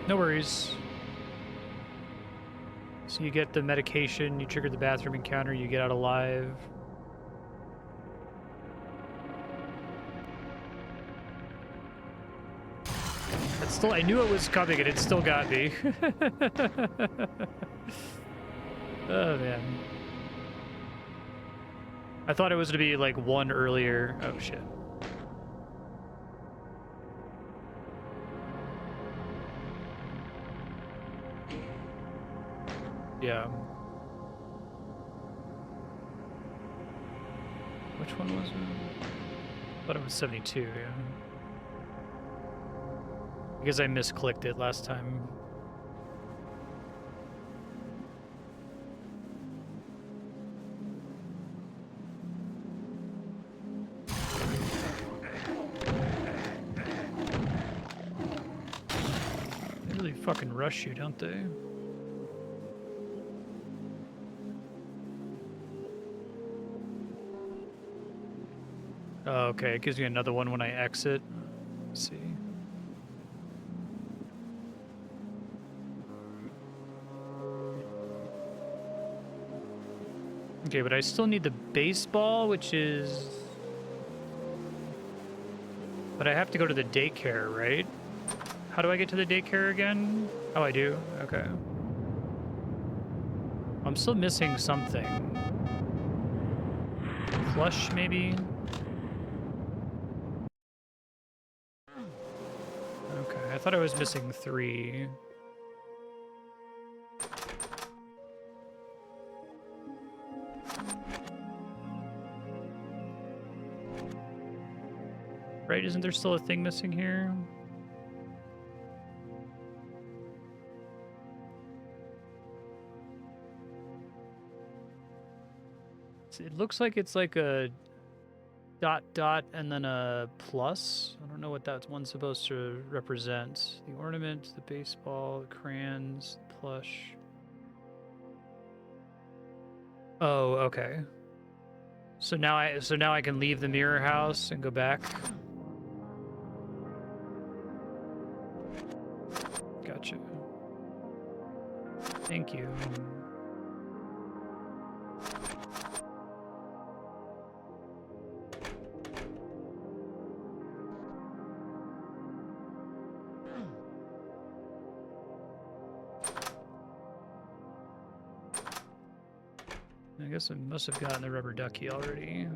No worries. So you get the medication, you trigger the bathroom encounter, you get out alive. It's still, I knew it was coming and it still got me. Oh man. I thought it was to be like one earlier. Oh shit. Yeah. Which one was it? I thought it was 72, yeah. Because I misclicked it last time. They really fucking rush you, don't they? Oh, okay, it gives me another one when I exit. Let's see. Okay, but I still need the baseball, which is... But I have to go to the daycare, right? How do I get to the daycare again? Oh, I do? Okay. I'm still missing something. Flush, maybe? Okay, I thought I was missing 3. Right, isn't there still a thing missing here? It looks like it's like a dot and then a plus. I don't know what that one's supposed to represent. The ornament, the baseball, the crayons, the plush. Oh, okay. So now I can leave the mirror house and go back. Gotcha. Thank you. I guess I must have gotten the rubber ducky already.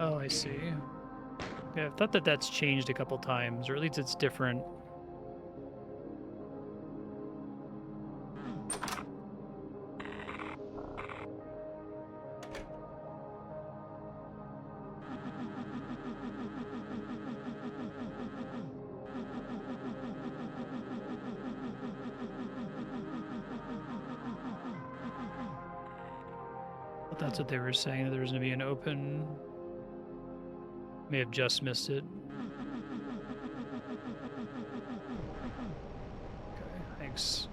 Oh, I see. Yeah, I thought that that's changed a couple times, or at least it's different. That's what they were saying, that there was going to be an open. May have just missed it. Okay, thanks.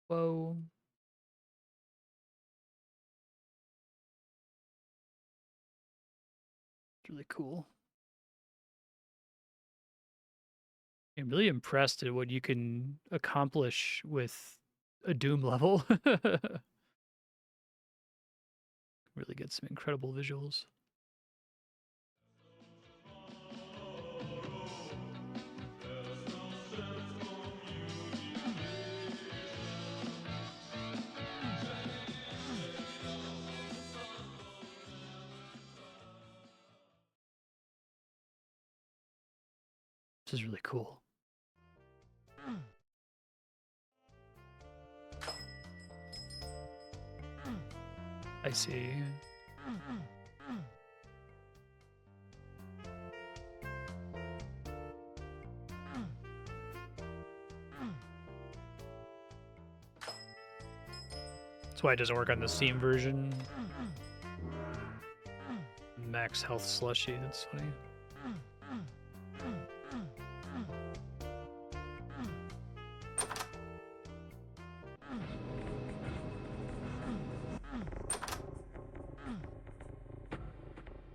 Whoa. It's really cool. I'm really impressed at what you can accomplish with a Doom level. Really get some incredible visuals. This is really cool. I see. That's why it doesn't work on the Steam version. Max health slushy, that's funny.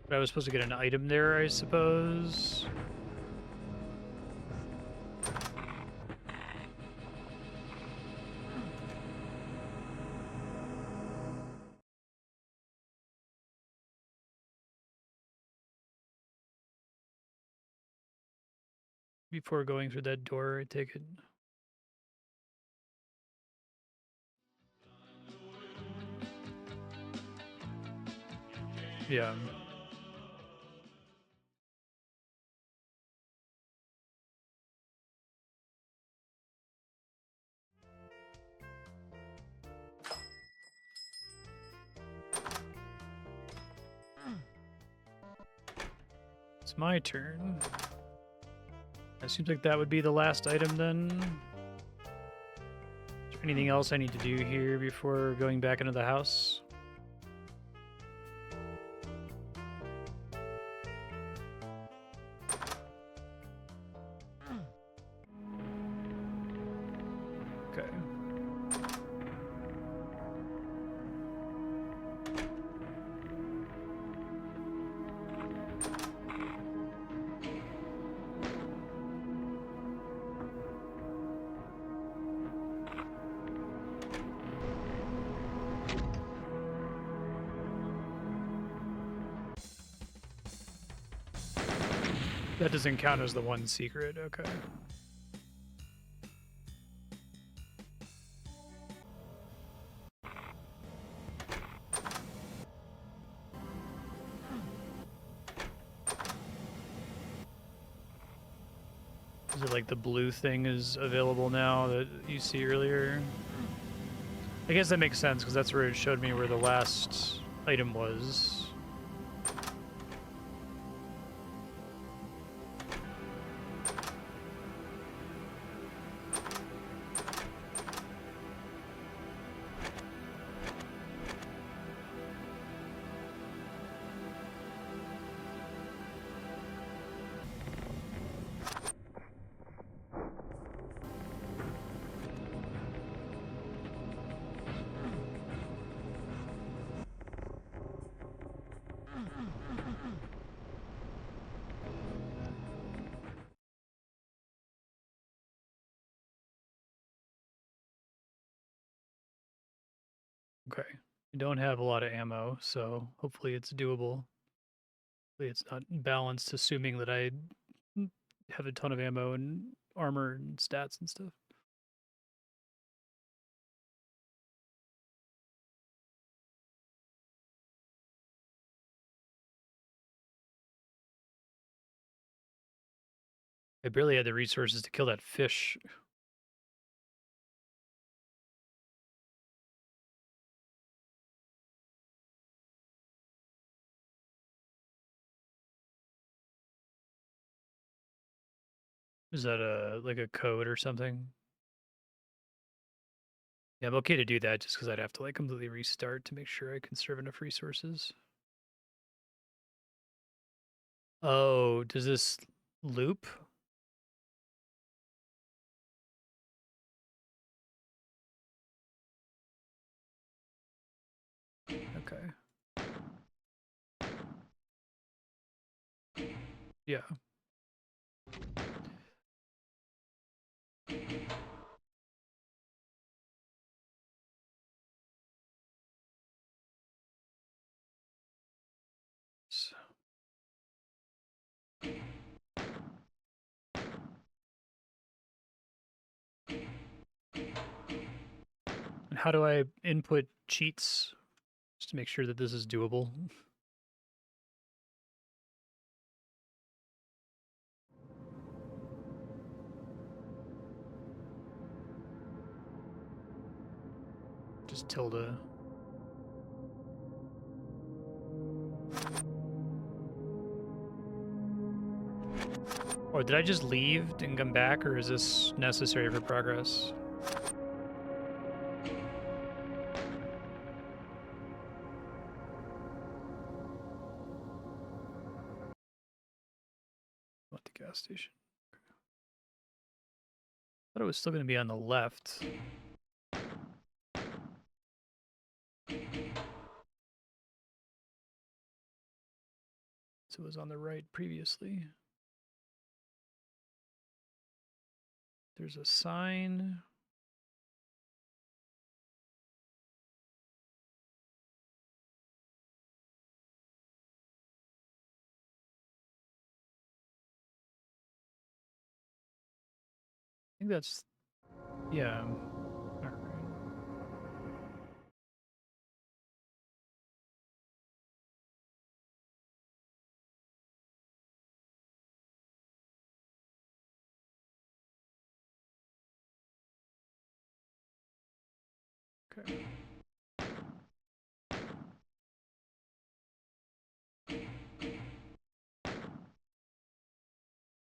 But I was supposed to get an item there, I suppose. Before going through that door, I take it. Yeah. It's my turn. It seems like that would be the last item then. Is there anything else I need to do here before going back into the house? Okay. That doesn't count as the one secret, okay. Is it like the blue thing is available now that you see earlier? I guess that makes sense, because that's where it showed me where the last item was. Okay. I don't have a lot of ammo, so hopefully it's doable. Hopefully it's not balanced, assuming that I have a ton of ammo and armor and stats and stuff. I barely had the resources to kill that fish. Is that like a code or something? Yeah, I'm okay to do that just because I'd have to like completely restart to make sure I conserve enough resources. Oh, does this loop? Okay. Yeah. So, and how do I input cheats just to make sure that this is doable? Just tilde. Or did I just leave and come back, or is this necessary for progress? What the gas station? I thought it was still going to be on the left. So it was on the right previously. There's a sign. I think that's, yeah. All right. Okay.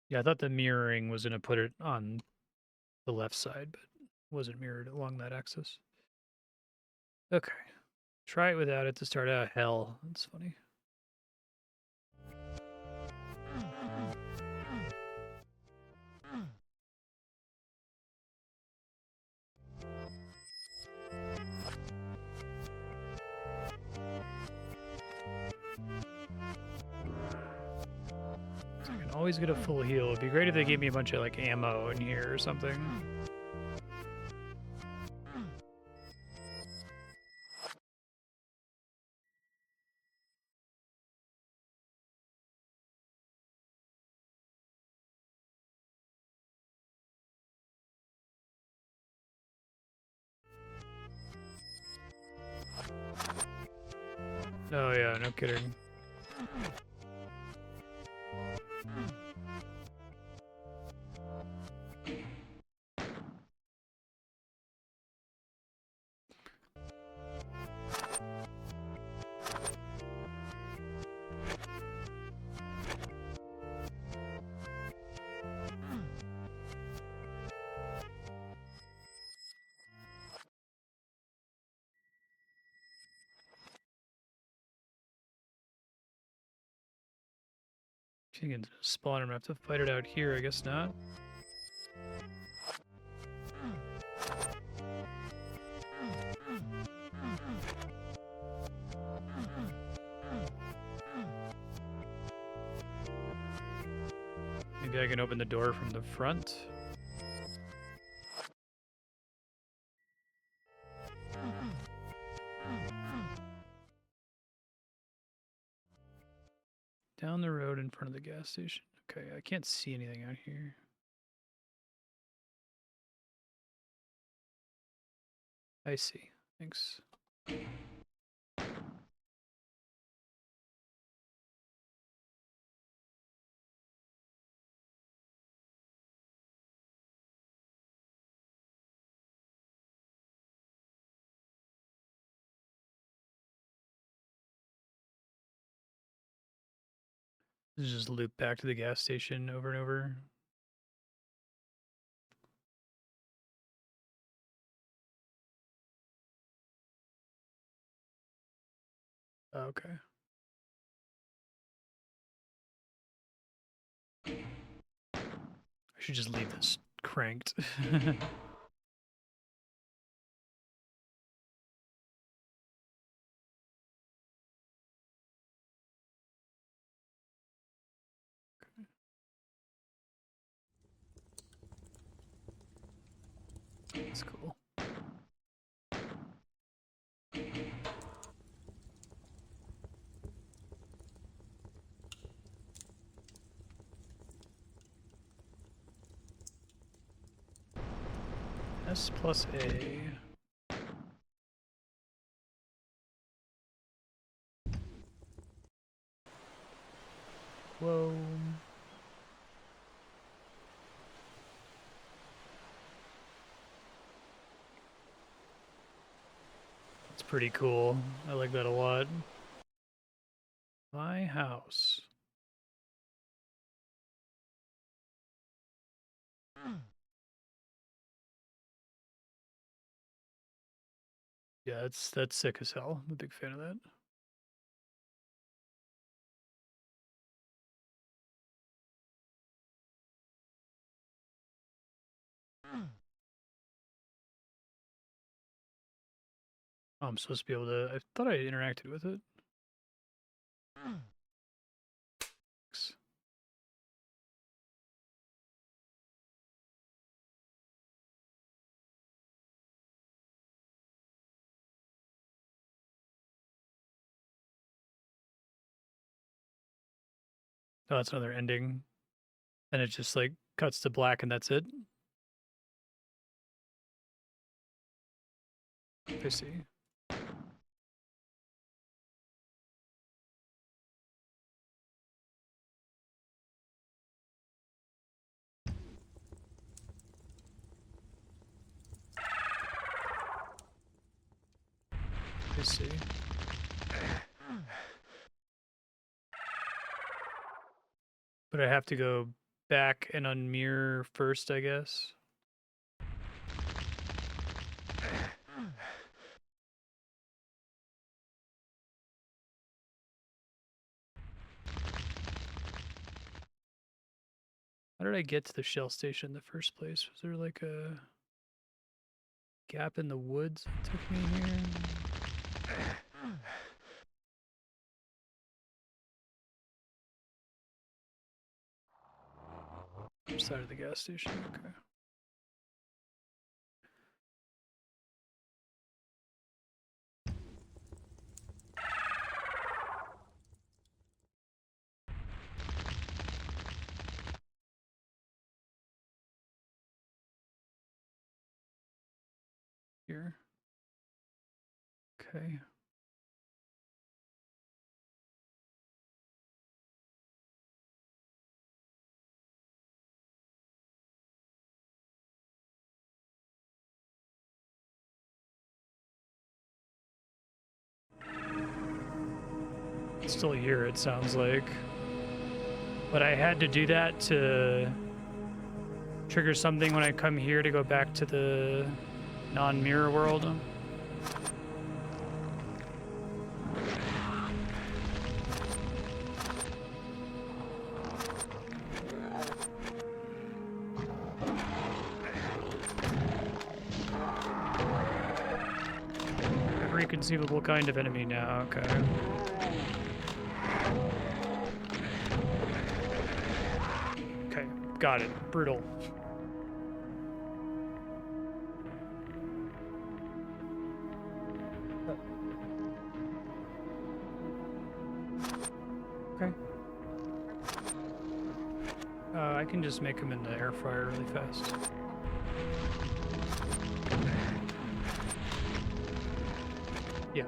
Yeah, I thought the mirroring was going to put it on the left side, but wasn't mirrored along that axis. Okay. Try it without it to start out. Hell, that's funny. So I can always get a full heal. It'd be great if they gave me a bunch of like ammo in here or something. Oh yeah, no kidding. You can spawn him. I have to fight it out here. I guess not. Maybe I can open the door from the front. Down the road in front of the gas station. Okay, I can't see anything out here. I see. Thanks. Just loop back to the gas station over and over. Okay. I should just leave this cranked. That's cool. S plus A. Whoa. That's pretty cool. I like that a lot. My house. Yeah, that's sick as hell. I'm a big fan of that. Oh, I'm supposed to be able to. I thought I interacted with it. Oh, that's another ending. And it just like cuts to black and that's it. I see. I see. But I have to go back and unmirror first, I guess. How did I get to the shell station in the first place? Was there like a gap in the woods that took me here? Side of the gas station, okay. Here. Okay. It's still here, it sounds like. But I had to do that to trigger something when I come here to go back to the non-mirror world. Every conceivable kind of enemy now, okay. Okay, got it. Brutal. Okay. I can just make them in the air fryer really fast. Yeah.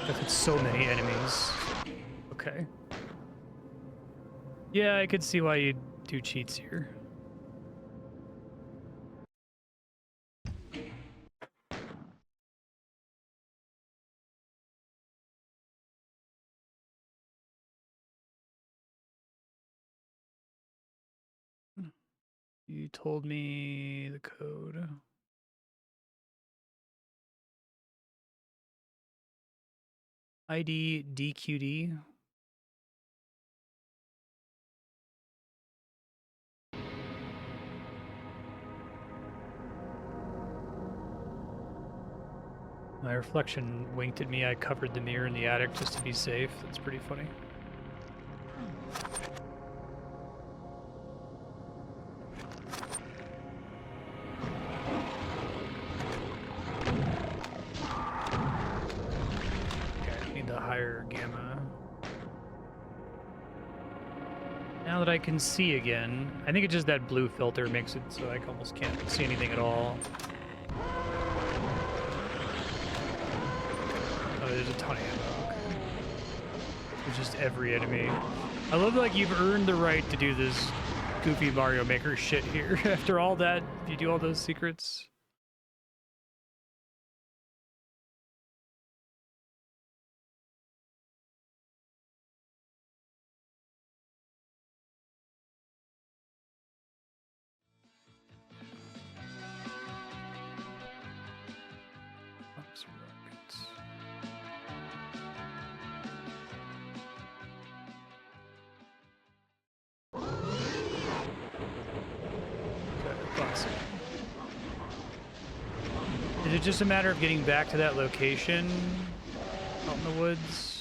But it's so many enemies. Okay. Yeah, I could see why you'd do cheats here. You told me the code. ID DQD. My reflection winked at me. I covered the mirror in the attic just to be safe. That's pretty funny. Okay, I need the higher gamma. Now that I can see again, I think it's just that blue filter makes it so I almost can't see anything at all. Oh, there's a ton of ammo. Okay. There's just every enemy. I love like you've earned the right to do this goofy Mario Maker shit here. After all that, you do all those secrets. Oops, rockets. Okay, awesome. Is it just a matter of getting back to that location out in the woods?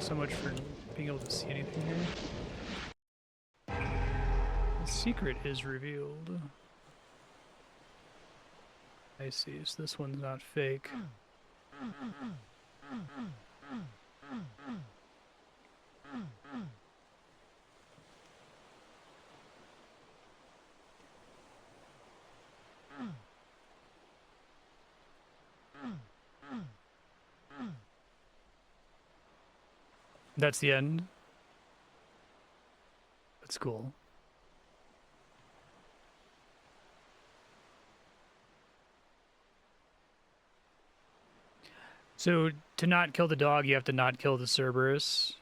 So much for being able to see anything here. The secret is revealed. I see, so this one's not fake. That's the end. That's cool. So to not kill the dog, you have to not kill the Cerberus.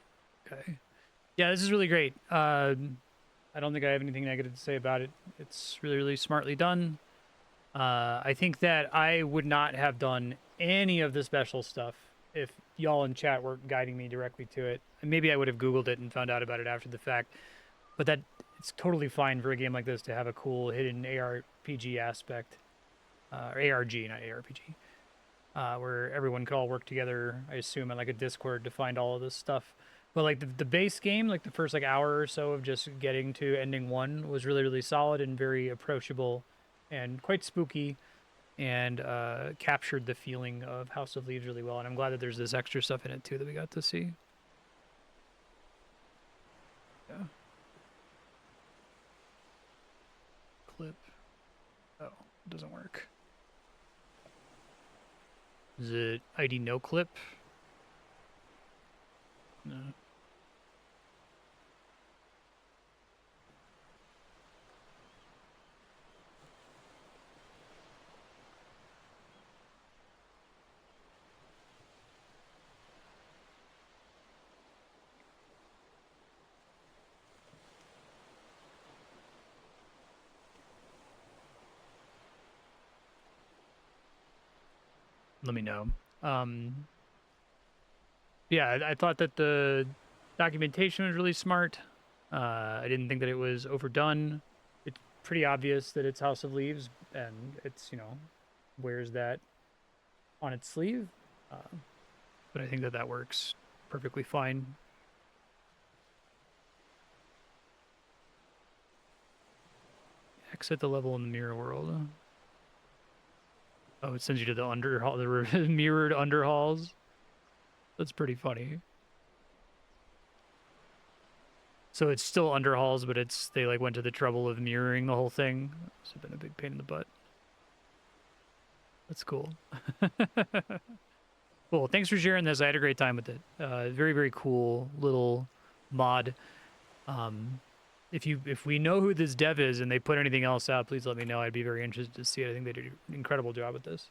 Okay. Yeah, this is really great. I don't think I have anything negative to say about it. It's really, really smartly done. I think that I would not have done any of the special stuff if y'all in chat weren't guiding me directly to it. And maybe I would have Googled it and found out about it after the fact. But that it's totally fine for a game like this to have a cool hidden ARPG aspect. Or ARG, not ARPG. Where everyone could all work together, I assume, in like a Discord to find all of this stuff. But like the base game, like the first like hour or so of just getting to ending 1 was really, really solid and very approachable and quite spooky, and captured the feeling of House of Leaves really well. And I'm glad that there's this extra stuff in it too that we got to see. Yeah. Clip. Oh, it doesn't work. Is it ID no clip? No. Let me know. Yeah, I thought that the documentation was really smart. I didn't think that it was overdone. It's pretty obvious that it's House of Leaves, and it's, you know, wears that on its sleeve. But I think that that works perfectly fine. Exit the level in the mirror world. Oh, it sends you to the underhall, the mirrored underhalls. That's pretty funny. So it's still underhalls, but it's they like went to the trouble of mirroring the whole thing. It's been a big pain in the butt. That's cool. Cool. Thanks for sharing this. I had a great time with it. Very, very cool little mod. if we know who this dev is and they put anything else out, please let me know. I'd be very interested to see it. I think they did an incredible job with this.